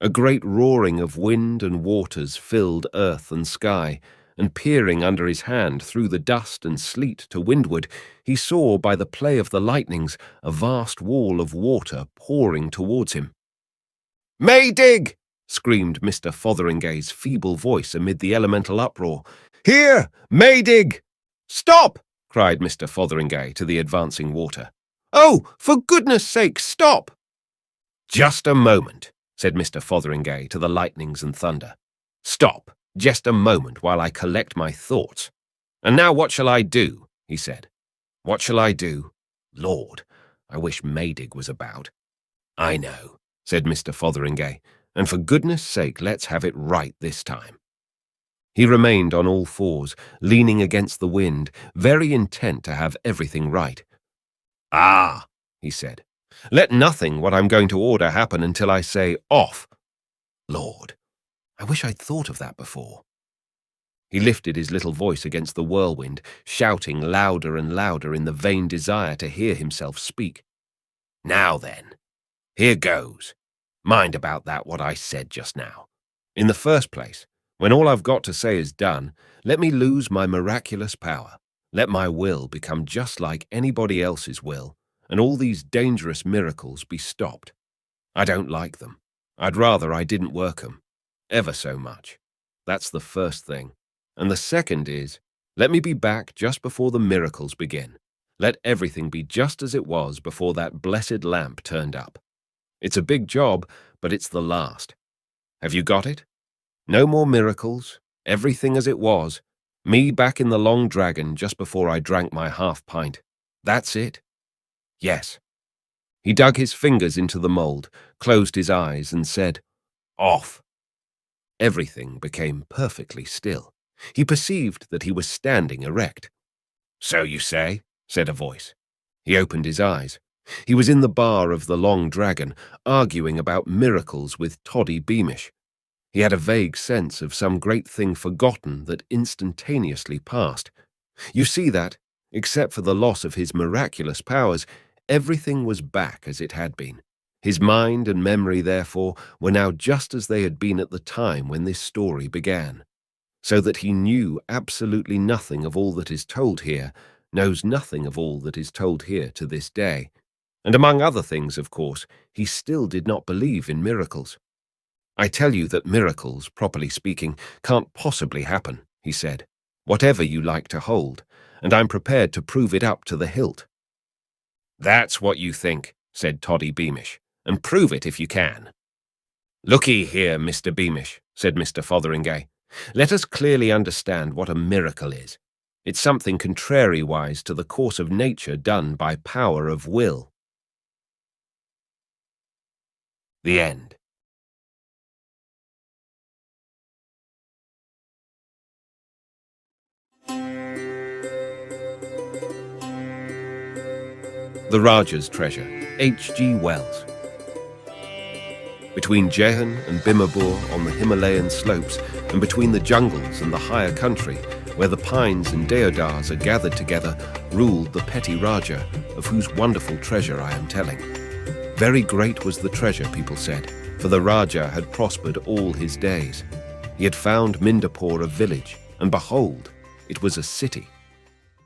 A great roaring of wind and waters filled earth and sky, and peering under his hand through the dust and sleet to windward, he saw by the play of the lightnings a vast wall of water pouring towards him. "Maydig!" screamed Mr. Fotheringay's feeble voice amid the elemental uproar. "Here, Maydig!" "Stop!" cried Mr. Fotheringay to the advancing water. "Oh, for goodness' sake, stop!" "Just a moment," said Mr. Fotheringay to the lightnings and thunder. "Stop, just a moment while I collect my thoughts. And now what shall I do?" he said. "What shall I do? Lord, I wish Maydig was about." "I know," said Mr. Fotheringay, "and for goodness' sake let's have it right this time." He remained on all fours, leaning against the wind, very intent to have everything right. "Ah," he said, "let nothing what I'm going to order happen until I say off. Lord, I wish I'd thought of that before. He lifted his little voice against the whirlwind, shouting louder and louder in the vain desire to hear himself speak. Now then, here goes. Mind about that what I said just now. In the first place, when all I've got to say is done, let me lose my miraculous power. Let my will become just like anybody else's will, and all these dangerous miracles be stopped. I don't like them. I'd rather I didn't work 'em, ever so much. That's the first thing. And the second is, let me be back just before the miracles begin. Let everything be just as it was before that blessed lamp turned up. It's a big job, but it's the last. Have you got it? No more miracles, everything as it was, me back in the Long Dragon just before I drank my half-pint. That's it? Yes. He dug his fingers into the mould, closed his eyes, and said, "Off." Everything became perfectly still. He perceived that he was standing erect. "So you say," said a voice. He opened his eyes. He was in the bar of the Long Dragon, arguing about miracles with Toddy Beamish. He had a vague sense of some great thing forgotten that instantaneously passed. You see that, except for the loss of his miraculous powers, everything was back as it had been. His mind and memory, therefore, were now just as they had been at the time when this story began. So that he knew absolutely nothing of all that is told here, knows nothing of all that is told here to this day. And among other things, of course, he still did not believe in miracles. "I tell you that miracles, properly speaking, can't possibly happen," he said, "whatever you like to hold, and I'm prepared to prove it up to the hilt." "That's what you think," said Toddy Beamish, "and prove it if you can." "Look'ee here, Mr. Beamish," said Mr. Fotheringay. "Let us clearly understand what a miracle is. It's something contrariwise to the course of nature done by power of will." The end. The Raja's Treasure, H.G. Wells. Between Jehan and Bimapur on the Himalayan slopes, and between the jungles and the higher country, where the pines and deodars are gathered together, ruled the petty Raja, of whose wonderful treasure I am telling. Very great was the treasure, people said, for the Raja had prospered all his days. He had found Mindapur a village, and behold, it was a city.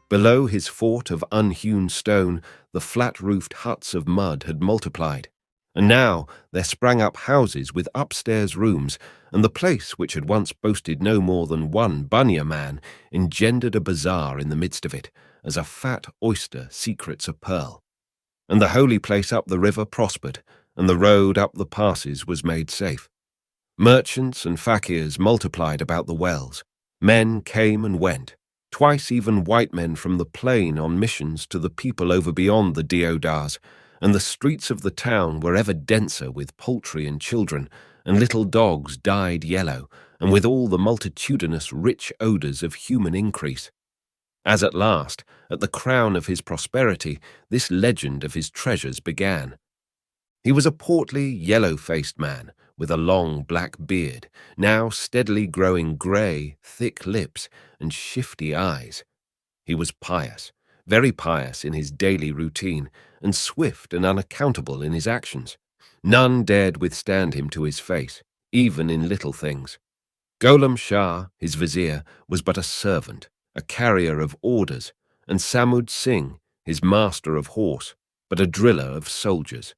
Below his fort of unhewn stone, the flat-roofed huts of mud had multiplied, and now there sprang up houses with upstairs rooms, and the place, which had once boasted no more than one bunya man, engendered a bazaar in the midst of it, as a fat oyster secrets a pearl. And the holy place up the river prospered, and the road up the passes was made safe. Merchants and fakirs multiplied about the wells. Men came and went. Twice even white men from the plain on missions to the people over beyond the deodars, and the streets of the town were ever denser with poultry and children, and little dogs dyed yellow, and with all the multitudinous rich odours of human increase. As at last, at the crown of his prosperity, this legend of his treasures began. He was a portly, yellow-faced man, with a long black beard, now steadily growing grey, thick lips, and shifty eyes. He was pious, very pious in his daily routine, and swift and unaccountable in his actions. None dared withstand him to his face, even in little things. Gholam Shah, his vizier, was but a servant, a carrier of orders, and Samud Singh, his master of horse, but a driller of soldiers.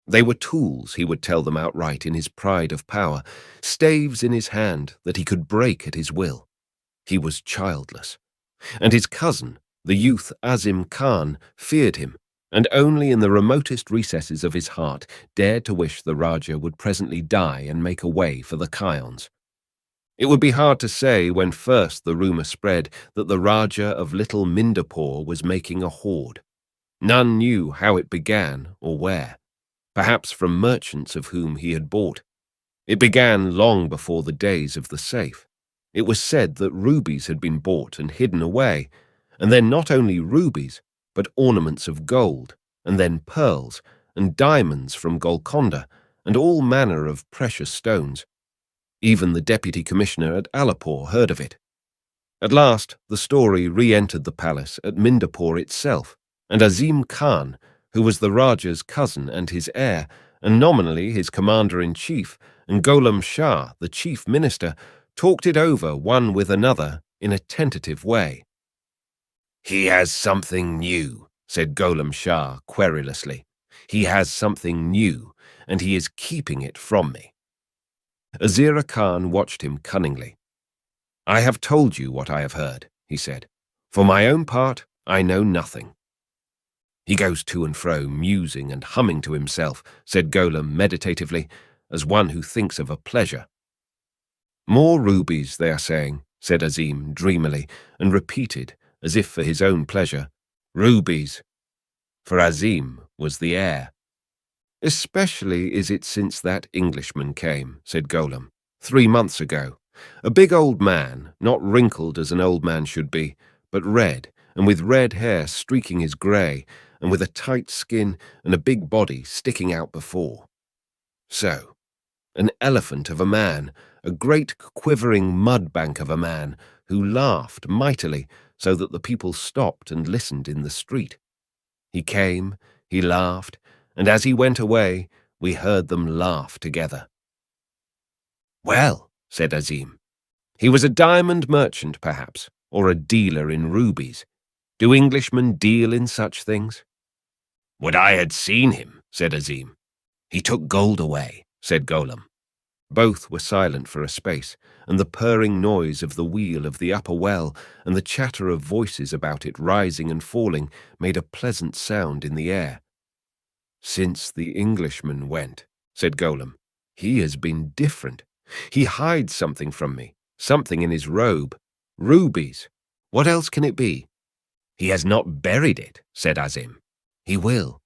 They were tools, he would tell them outright in his pride of power, staves in his hand that he could break at his will. He was childless. And his cousin, the youth Azim Khan, feared him, and only in the remotest recesses of his heart dared to wish the Raja would presently die and make a way for the Kions. It would be hard to say when first the rumour spread that the Raja of Little Mindapur was making a hoard. None knew how it began or where. Perhaps from merchants of whom he had bought. It began long before the days of the safe. It was said that rubies had been bought and hidden away, and then not only rubies, but ornaments of gold, and then pearls, and diamonds from Golconda, and all manner of precious stones. Even the deputy commissioner at Alipore heard of it. At last, the story re-entered the palace at Mindapore itself, and Azim Khan, who was the Raja's cousin and his heir, and nominally his commander-in-chief, and Gholam Shah, the chief minister, talked it over one with another in a tentative way. "He has something new," said Gholam Shah querulously. "He has something new, and he is keeping it from me." Azira Khan watched him cunningly. "I have told you what I have heard," he said. "For my own part, I know nothing." "He goes to and fro, musing and humming to himself," said Gholam meditatively, as one who thinks of a pleasure. "More rubies, they are saying," said Azim dreamily, and repeated, as if for his own pleasure, "Rubies." For Azim was the heir. "Especially is it since that Englishman came," said Gholam, 3 months ago. "A big old man, not wrinkled as an old man should be, but red, and with red hair streaking his grey, and with a tight skin and a big body sticking out before. So, an elephant of a man, a great quivering mud bank of a man, who laughed mightily so that the people stopped and listened in the street. He came, he laughed, and as he went away, we heard them laugh together." "Well," said Azim, "he was a diamond merchant, perhaps, or a dealer in rubies. Do Englishmen deal in such things?" "Would I had seen him," said Azim. "He took gold away," said Gholam. Both were silent for a space, and the purring noise of the wheel of the upper well and the chatter of voices about it rising and falling made a pleasant sound in the air. "Since the Englishman went," said Gholam, "he has been different. He hides something from me, something in his robe. Rubies. What else can it be?" "He has not buried it," said Azim. "He will.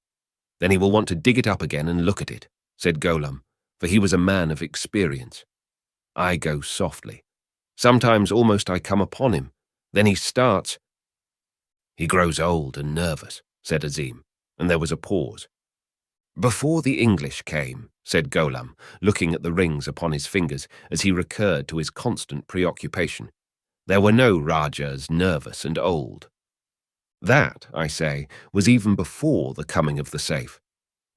Then he will want to dig it up again and look at it," said Gholam, for he was a man of experience. "I go softly. Sometimes almost I come upon him. Then he starts." "He grows old and nervous," said Azim, and there was a pause. "Before the English came," said Gholam, looking at the rings upon his fingers as he recurred to his constant preoccupation, "there were no Rajas nervous and old. That, I say, was even before the coming of the safe.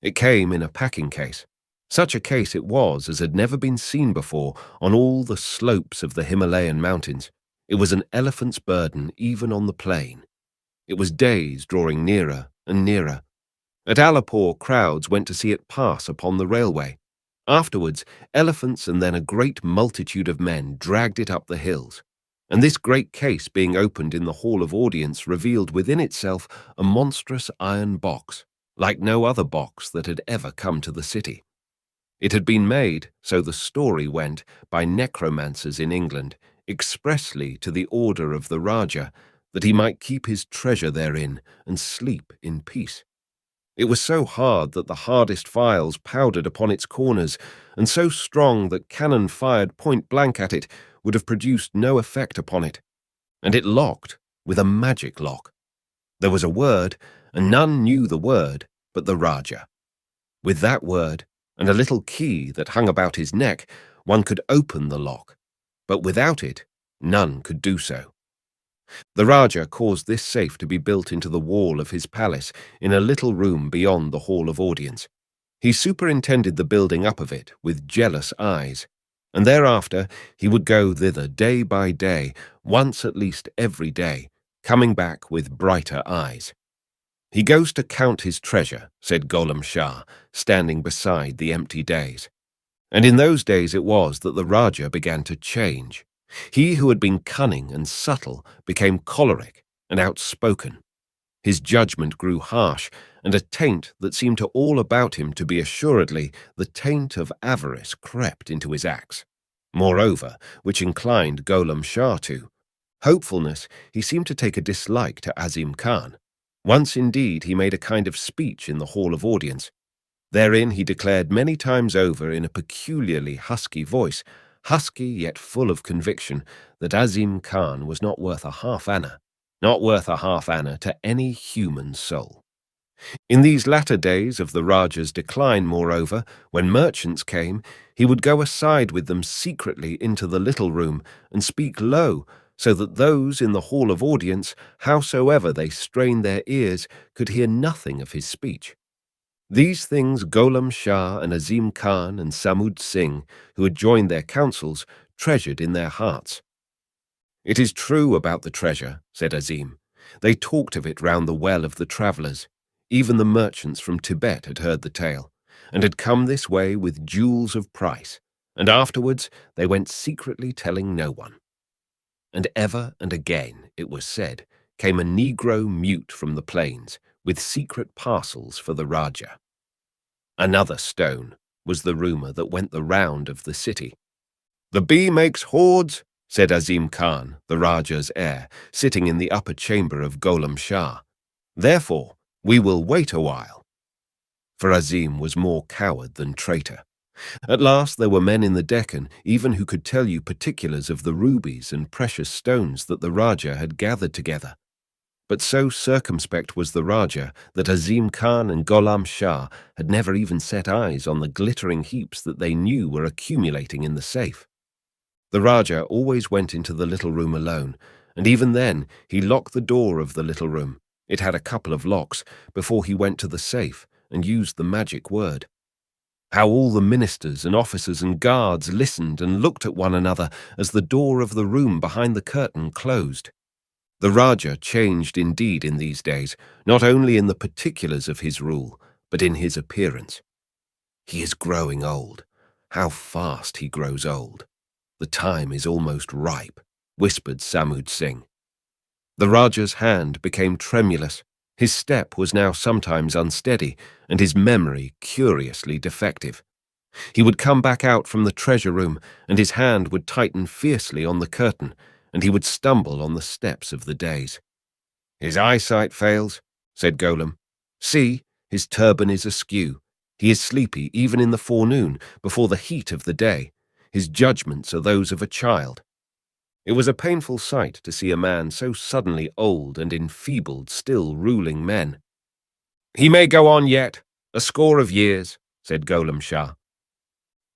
It came in a packing case. Such a case it was as had never been seen before on all the slopes of the Himalayan mountains. It was an elephant's burden even on the plain. It was days drawing nearer and nearer. At Alipore, crowds went to see it pass upon the railway. Afterwards, elephants and then a great multitude of men dragged it up the hills. And this great case being opened in the Hall of Audience revealed within itself a monstrous iron box, like no other box that had ever come to the city. It had been made, so the story went, by necromancers in England, expressly to the order of the Raja, that he might keep his treasure therein and sleep in peace. It was so hard that the hardest files powdered upon its corners, and so strong that cannon fired point blank at it would have produced no effect upon it. And it locked with a magic lock. There was a word, and none knew the word but the Raja. With that word, and a little key that hung about his neck, one could open the lock, but without it, none could do so. The Raja caused this safe to be built into the wall of his palace in a little room beyond the Hall of Audience. He superintended the building up of it with jealous eyes, and thereafter he would go thither day by day, once at least every day, coming back with brighter eyes. "He goes to count his treasure," said Gholam Shah, standing beside the empty days. And in those days it was that the Raja began to change. He who had been cunning and subtle became choleric and outspoken. His judgment grew harsh, and a taint that seemed to all about him to be assuredly the taint of avarice crept into his acts. Moreover, which inclined Gholam Shah to hopefulness, he seemed to take a dislike to Azim Khan. Once, indeed, he made a kind of speech in the Hall of Audience. Therein he declared many times over in a peculiarly husky voice, husky yet full of conviction, that Azim Khan was not worth a half anna, not worth a half anna to any human soul. In these latter days of the Raja's decline, moreover, when merchants came, he would go aside with them secretly into the little room and speak low, so that those in the hall of audience, howsoever they strained their ears, could hear nothing of his speech. These things Gholam Shah and Azim Khan and Samud Singh, who had joined their councils, treasured in their hearts. "It is true about the treasure," said Azim. "They talked of it round the well of the travellers. Even the merchants from Tibet had heard the tale, and had come this way with jewels of price, and afterwards they went secretly telling no one." And ever and again, it was said, came a Negro mute from the plains, with secret parcels for the Rajah. Another stone was the rumour that went the round of the city. "The bee makes hoards," said Azim Khan, the Rajah's heir, sitting in the upper chamber of Gholam Shah. "Therefore, we will wait a while." For Azim was more coward than traitor. At last there were men in the Deccan even who could tell you particulars of the rubies and precious stones that the Rajah had gathered together. But so circumspect was the Rajah that Azim Khan and Gholam Shah had never even set eyes on the glittering heaps that they knew were accumulating in the safe. The Rajah always went into the little room alone, and even then he locked the door of the little room. It had a couple of locks before he went to the safe and used the magic word. How all the ministers and officers and guards listened and looked at one another as the door of the room behind the curtain closed. The Rajah changed indeed in these days, not only in the particulars of his rule, but in his appearance. "He is growing old. How fast he grows old. The time is almost ripe," whispered Samud Singh. The Rajah's hand became tremulous. His step was now sometimes unsteady, and his memory curiously defective. He would come back out from the treasure room, and his hand would tighten fiercely on the curtain, and he would stumble on the steps of the dais. "His eyesight fails," said Gholam. "See, his turban is askew. He is sleepy even in the forenoon, before the heat of the day. His judgments are those of a child." It was a painful sight to see a man so suddenly old and enfeebled still ruling men. "He may go on yet, a score of years," said Gholam Shah.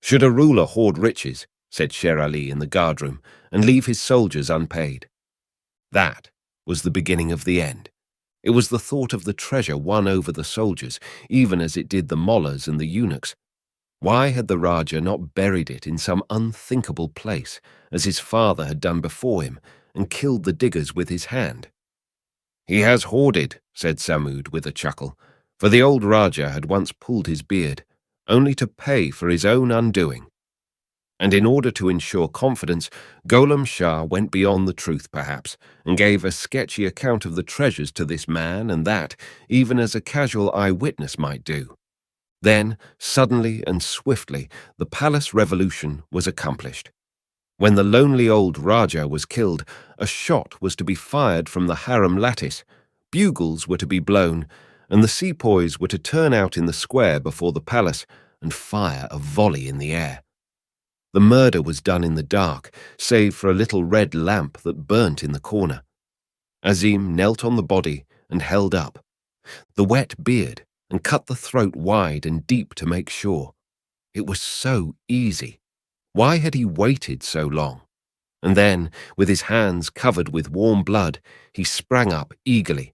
"Should a ruler hoard riches," said Sher Ali in the guardroom, "and leave his soldiers unpaid?" That was the beginning of the end. It was the thought of the treasure won over the soldiers, even as it did the mollahs and the eunuchs. Why had the Rajah not buried it in some unthinkable place, as his father had done before him, and killed the diggers with his hand? "He has hoarded," said Samud with a chuckle, for the old Rajah had once pulled his beard, only to pay for his own undoing. And in order to ensure confidence, Gholam Shah went beyond the truth perhaps, and gave a sketchy account of the treasures to this man and that, even as a casual eyewitness might do. Then, suddenly and swiftly, the palace revolution was accomplished. When the lonely old Rajah was killed, a shot was to be fired from the harem lattice, bugles were to be blown, and the sepoys were to turn out in the square before the palace and fire a volley in the air. The murder was done in the dark, save for a little red lamp that burnt in the corner. Azim knelt on the body and held up the wet beard and cut the throat wide and deep to make sure. It was so easy. Why had he waited so long? And then, with his hands covered with warm blood, he sprang up eagerly.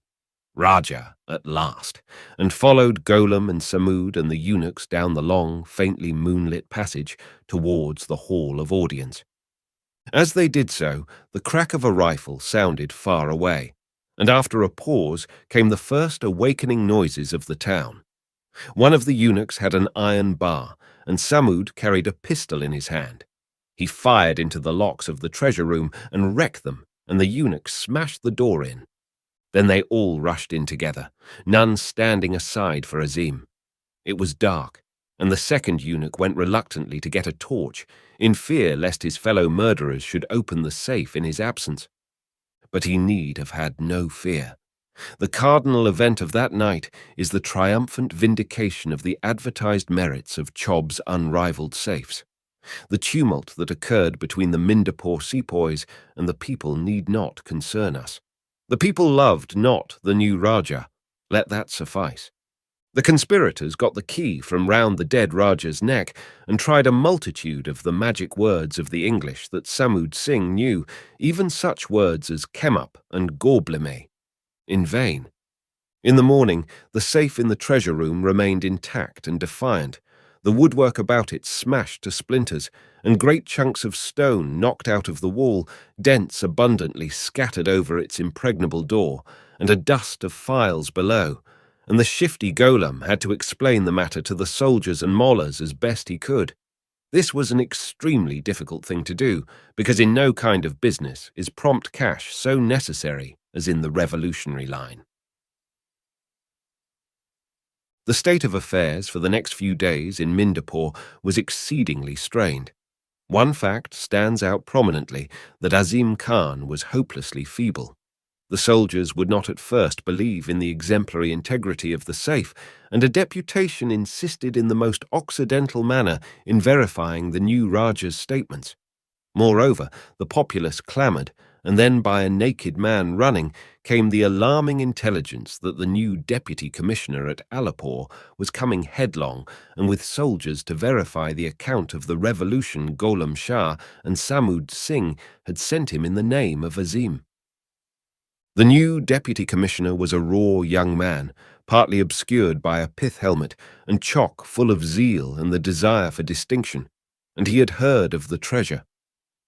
Rajah, at last, and followed Gholam and Samud and the eunuchs down the long, faintly moonlit passage towards the hall of audience. As they did so, the crack of a rifle sounded far away, and after a pause came the first awakening noises of the town. One of the eunuchs had an iron bar, and Samud carried a pistol in his hand. He fired into the locks of the treasure room and wrecked them, and the eunuch smashed the door in. Then they all rushed in together, none standing aside for Azim. It was dark, and the second eunuch went reluctantly to get a torch, in fear lest his fellow murderers should open the safe in his absence. But he need have had no fear. The cardinal event of that night is the triumphant vindication of the advertised merits of Chob's unrivalled safes. The tumult that occurred between the Mindapore sepoys and the people need not concern us. The people loved not the new Rajah. Let that suffice. The conspirators got the key from round the dead Raja's neck and tried a multitude of the magic words of the English that Samud Singh knew, even such words as Kemup and Gorblime. In vain. In the morning, the safe in the treasure room remained intact and defiant, the woodwork about it smashed to splinters, and great chunks of stone knocked out of the wall, dents abundantly scattered over its impregnable door, and a dust of files below, and the shifty Golem had to explain the matter to the soldiers and mollahs as best he could. This was an extremely difficult thing to do, because in no kind of business is prompt cash so necessary as in the revolutionary line. The state of affairs for the next few days in Mindapore was exceedingly strained. One fact stands out prominently, that Azim Khan was hopelessly feeble. The soldiers would not at first believe in the exemplary integrity of the safe, and a deputation insisted in the most occidental manner in verifying the new Raja's statements. Moreover, the populace clamoured, and then by a naked man running came the alarming intelligence that the new deputy commissioner at Alipore was coming headlong, and with soldiers to verify the account of the revolution Golem Shah and Samud Singh had sent him in the name of Azim. The new deputy commissioner was a raw young man, partly obscured by a pith helmet and chock full of zeal and the desire for distinction, and he had heard of the treasure.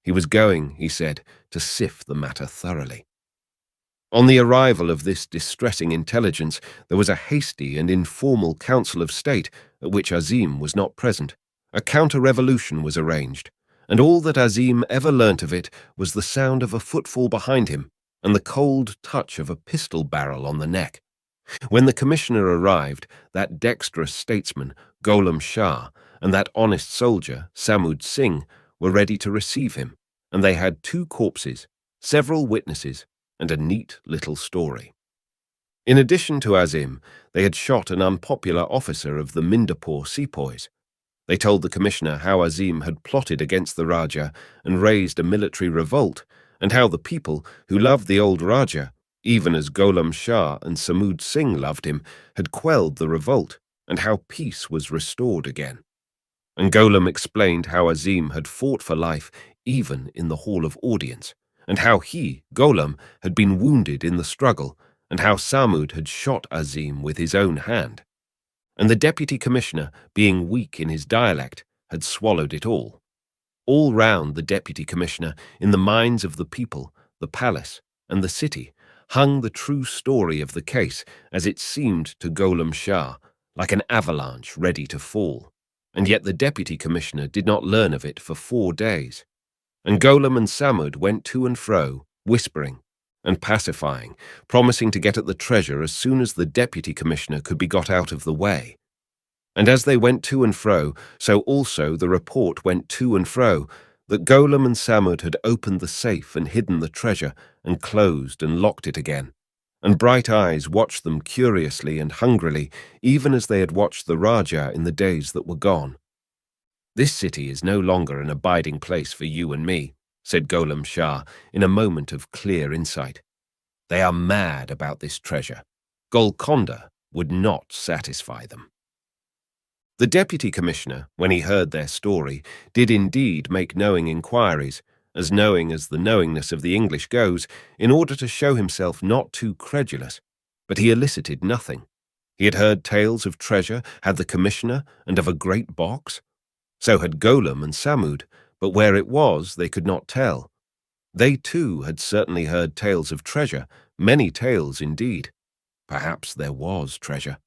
He was going, he said, to sift the matter thoroughly. On the arrival of this distressing intelligence, there was a hasty and informal council of state at which Azim was not present. A counter-revolution was arranged, and all that Azim ever learnt of it was the sound of a footfall behind him and the cold touch of a pistol barrel on the neck. When the commissioner arrived, that dexterous statesman, Golem Shah, and that honest soldier, Samud Singh, were ready to receive him, and they had 2 corpses, several witnesses, and a neat little story. In addition to Azim, they had shot an unpopular officer of the Mindapore sepoys. They told the commissioner how Azim had plotted against the Raja and raised a military revolt, and how the people, who loved the old Raja, even as Golem Shah and Samud Singh loved him, had quelled the revolt, and how peace was restored again. And Golem explained how Azim had fought for life even in the Hall of Audience, and how he, Golem, had been wounded in the struggle, and how Samud had shot Azim with his own hand. And the deputy commissioner, being weak in his dialect, had swallowed it all. All round the deputy commissioner, in the minds of the people, the palace, and the city, hung the true story of the case, as it seemed to Golem Shah, like an avalanche ready to fall. And yet the deputy commissioner did not learn of it for 4 days. And Golem and Samud went to and fro, whispering and pacifying, promising to get at the treasure as soon as the deputy commissioner could be got out of the way. And as they went to and fro, so also the report went to and fro, that Golem and Samud had opened the safe and hidden the treasure, and closed and locked it again. And bright eyes watched them curiously and hungrily, even as they had watched the Raja in the days that were gone. "This city is no longer an abiding place for you and me," said Golem Shah in a moment of clear insight. "They are mad about this treasure. Golconda would not satisfy them." The deputy commissioner, when he heard their story, did indeed make knowing inquiries, as knowing as the knowingness of the English goes, in order to show himself not too credulous, but he elicited nothing. He had heard tales of treasure, had the commissioner, and of a great box. So had Golem and Samud, but where it was they could not tell. They too had certainly heard tales of treasure, many tales indeed. Perhaps there was treasure.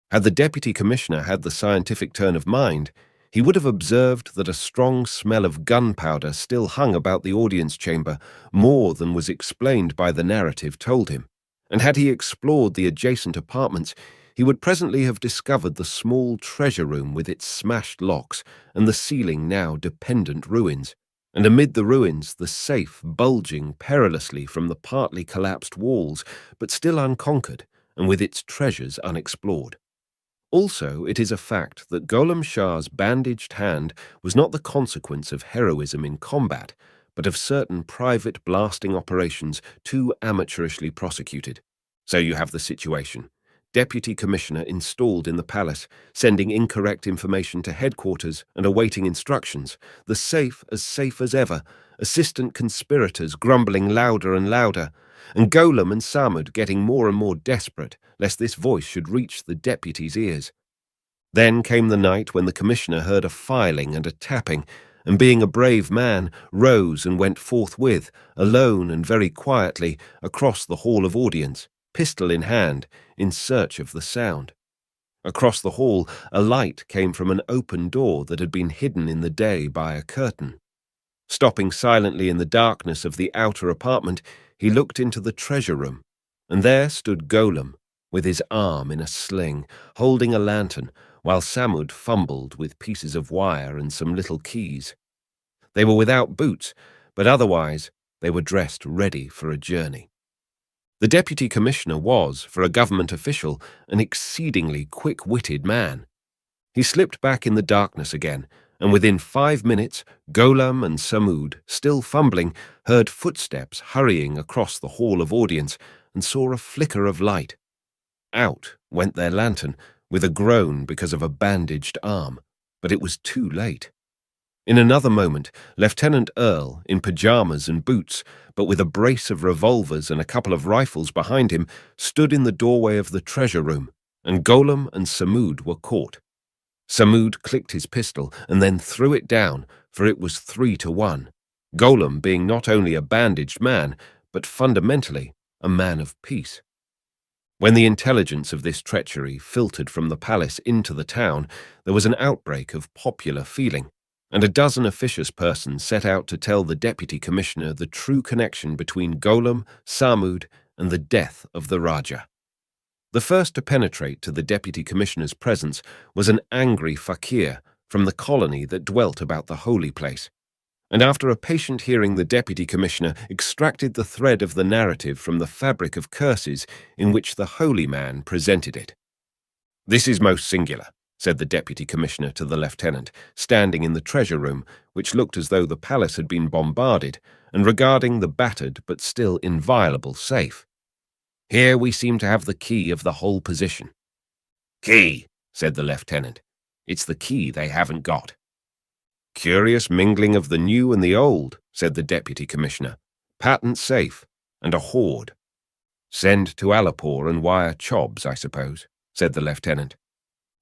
Had the deputy commissioner had the scientific turn of mind, he would have observed that a strong smell of gunpowder still hung about the audience chamber, more than was explained by the narrative told him, and had he explored the adjacent apartments, he would presently have discovered the small treasure room with its smashed locks and the ceiling now dependent ruins, and amid the ruins the safe bulging perilously from the partly collapsed walls, but still unconquered, and with its treasures unexplored. Also, it is a fact that Golem Shah's bandaged hand was not the consequence of heroism in combat, but of certain private blasting operations too amateurishly prosecuted. So you have the situation. Deputy Commissioner installed in the palace, sending incorrect information to headquarters and awaiting instructions. The safe as ever, assistant conspirators grumbling louder and louder, and Golem and Samud getting more and more desperate lest this voice should reach the deputy's ears. Then came the night when the commissioner heard a filing and a tapping, and being a brave man, rose and went forthwith, alone and very quietly, across the hall of audience, pistol in hand, in search of the sound. Across the hall, a light came from an open door that had been hidden in the day by a curtain. Stopping silently in the darkness of the outer apartment, he looked into the treasure room, and there stood Golem, with his arm in a sling, holding a lantern, while Samud fumbled with pieces of wire and some little keys. They were without boots, but otherwise they were dressed ready for a journey. The deputy commissioner was, for a government official, an exceedingly quick-witted man. He slipped back in the darkness again, and within 5 minutes, Golem and Samud, still fumbling, heard footsteps hurrying across the hall of audience and saw a flicker of light. Out went their lantern, with a groan because of a bandaged arm, but it was too late. In another moment, Lieutenant Earl, in pyjamas and boots, but with a brace of revolvers and a couple of rifles behind him, stood in the doorway of the treasure room, and Golem and Samud were caught. Samud clicked his pistol and then threw it down, for it was 3-1, Golem being not only a bandaged man, but fundamentally a man of peace. When the intelligence of this treachery filtered from the palace into the town, there was an outbreak of popular feeling, and a dozen officious persons set out to tell the deputy commissioner the true connection between Golem, Samud, and the death of the Raja. The first to penetrate to the deputy commissioner's presence was an angry fakir from the colony that dwelt about the holy place, and after a patient hearing, the deputy commissioner extracted the thread of the narrative from the fabric of curses in which the holy man presented it. "This is most singular," said the deputy commissioner to the lieutenant, standing in the treasure room, which looked as though the palace had been bombarded, and regarding the battered but still inviolable safe. "Here we seem to have the key of the whole position." "Key," said the lieutenant. "It's the key they haven't got." "Curious mingling of the new and the old," said the deputy commissioner. "Patent safe, and a hoard." "Send to Alipore and wire Chobs, I suppose," said the lieutenant.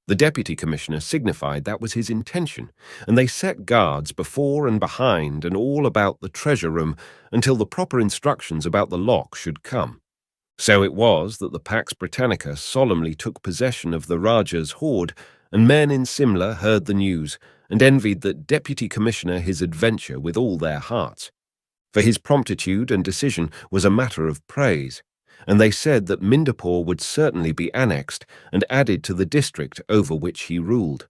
The deputy commissioner signified that was his intention, and they set guards before and behind and all about the treasure room until the proper instructions about the lock should come. So it was that the Pax Britannica solemnly took possession of the Raja's hoard, and men in Simla heard the news and envied that deputy commissioner his adventure with all their hearts. For his promptitude and decision was a matter of praise, and they said that Mindapore would certainly be annexed and added to the district over which he ruled.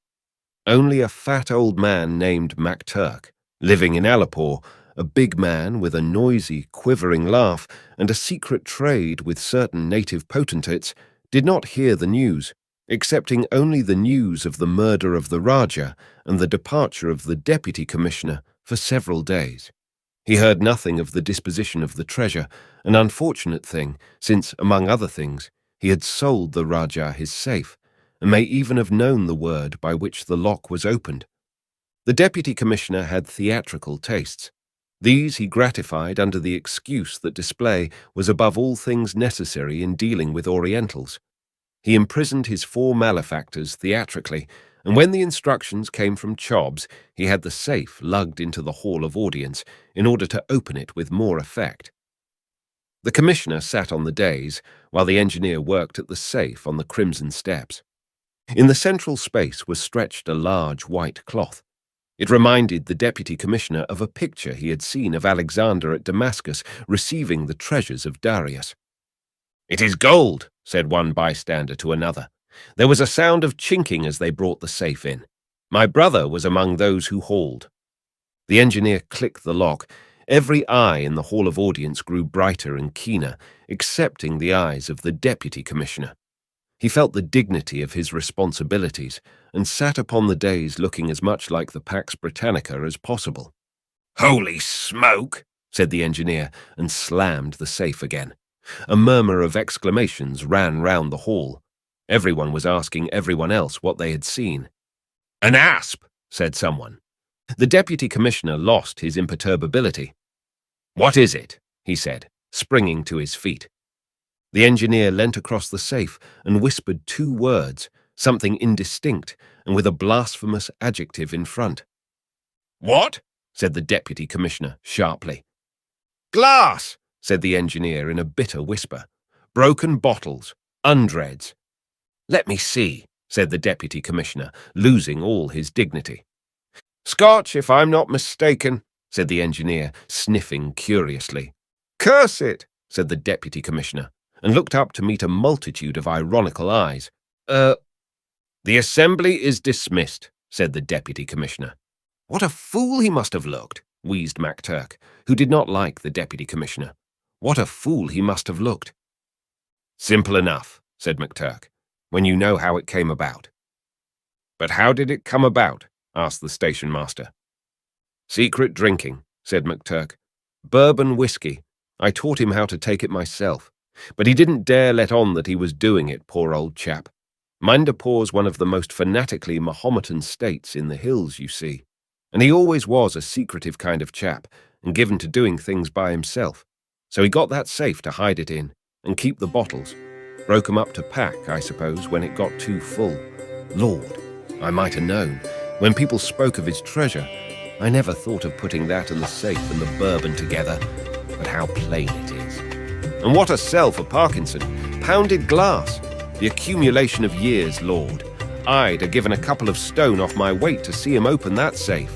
Only a fat old man named MacTurk, living in Alipore, a big man with a noisy, quivering laugh and a secret trade with certain native potentates, did not hear the news, accepting only the news of the murder of the Raja and the departure of the deputy commissioner for several days. He heard nothing of the disposition of the treasure, an unfortunate thing, since, among other things, he had sold the Raja his safe, and may even have known the word by which the lock was opened. The deputy commissioner had theatrical tastes. These he gratified under the excuse that display was above all things necessary in dealing with Orientals. He imprisoned his 4 malefactors theatrically, and when the instructions came from Chobs, he had the safe lugged into the hall of audience in order to open it with more effect. The commissioner sat on the dais, while the engineer worked at the safe on the crimson steps. In the central space was stretched a large white cloth. It reminded the deputy commissioner of a picture he had seen of Alexander at Damascus receiving the treasures of Darius. "It is gold," said one bystander to another. "There was a sound of chinking as they brought the safe in. My brother was among those who hauled." The engineer clicked the lock. Every eye in the hall of audience grew brighter and keener, excepting the eyes of the deputy commissioner. He felt the dignity of his responsibilities and sat upon the dais looking as much like the Pax Britannica as possible. "Holy smoke!" said the engineer, and slammed the safe again. A murmur of exclamations ran round the hall. Everyone was asking everyone else what they had seen. "An asp," said someone. The Deputy Commissioner lost his imperturbability. "What is it?" he said, springing to his feet. The engineer leant across the safe and whispered 2 words, something indistinct and with a blasphemous adjective in front. "What?" said the Deputy Commissioner sharply. "Glass," said the engineer in a bitter whisper. "Broken bottles, undreads." "Let me see," said the Deputy Commissioner, losing all his dignity. "Scotch, if I'm not mistaken," said the engineer, sniffing curiously. "Curse it," said the Deputy Commissioner, and looked up to meet a multitude of ironical eyes. The assembly is dismissed," said the Deputy Commissioner. "What a fool he must have looked," wheezed MacTurk, who did not like the Deputy Commissioner. "What a fool he must have looked." "Simple enough," said MacTurk, "when you know how it came about." "But how did it come about?" asked the station master. "Secret drinking," said MacTurk. "Bourbon whiskey. I taught him how to take it myself. But he didn't dare let on that he was doing it, poor old chap. Mandapore's one of the most fanatically Mahometan states in the hills, you see. And he always was a secretive kind of chap, and given to doing things by himself. So he got that safe to hide it in, and keep the bottles. Broke 'em up to pack, I suppose, when it got too full. Lord, I might have known. When people spoke of his treasure, I never thought of putting that and the safe and the bourbon together. But how plain it is. And what a sell for Parkinson. Pounded glass. The accumulation of years, Lord. I'd have given a couple of stone off my weight to see him open that safe.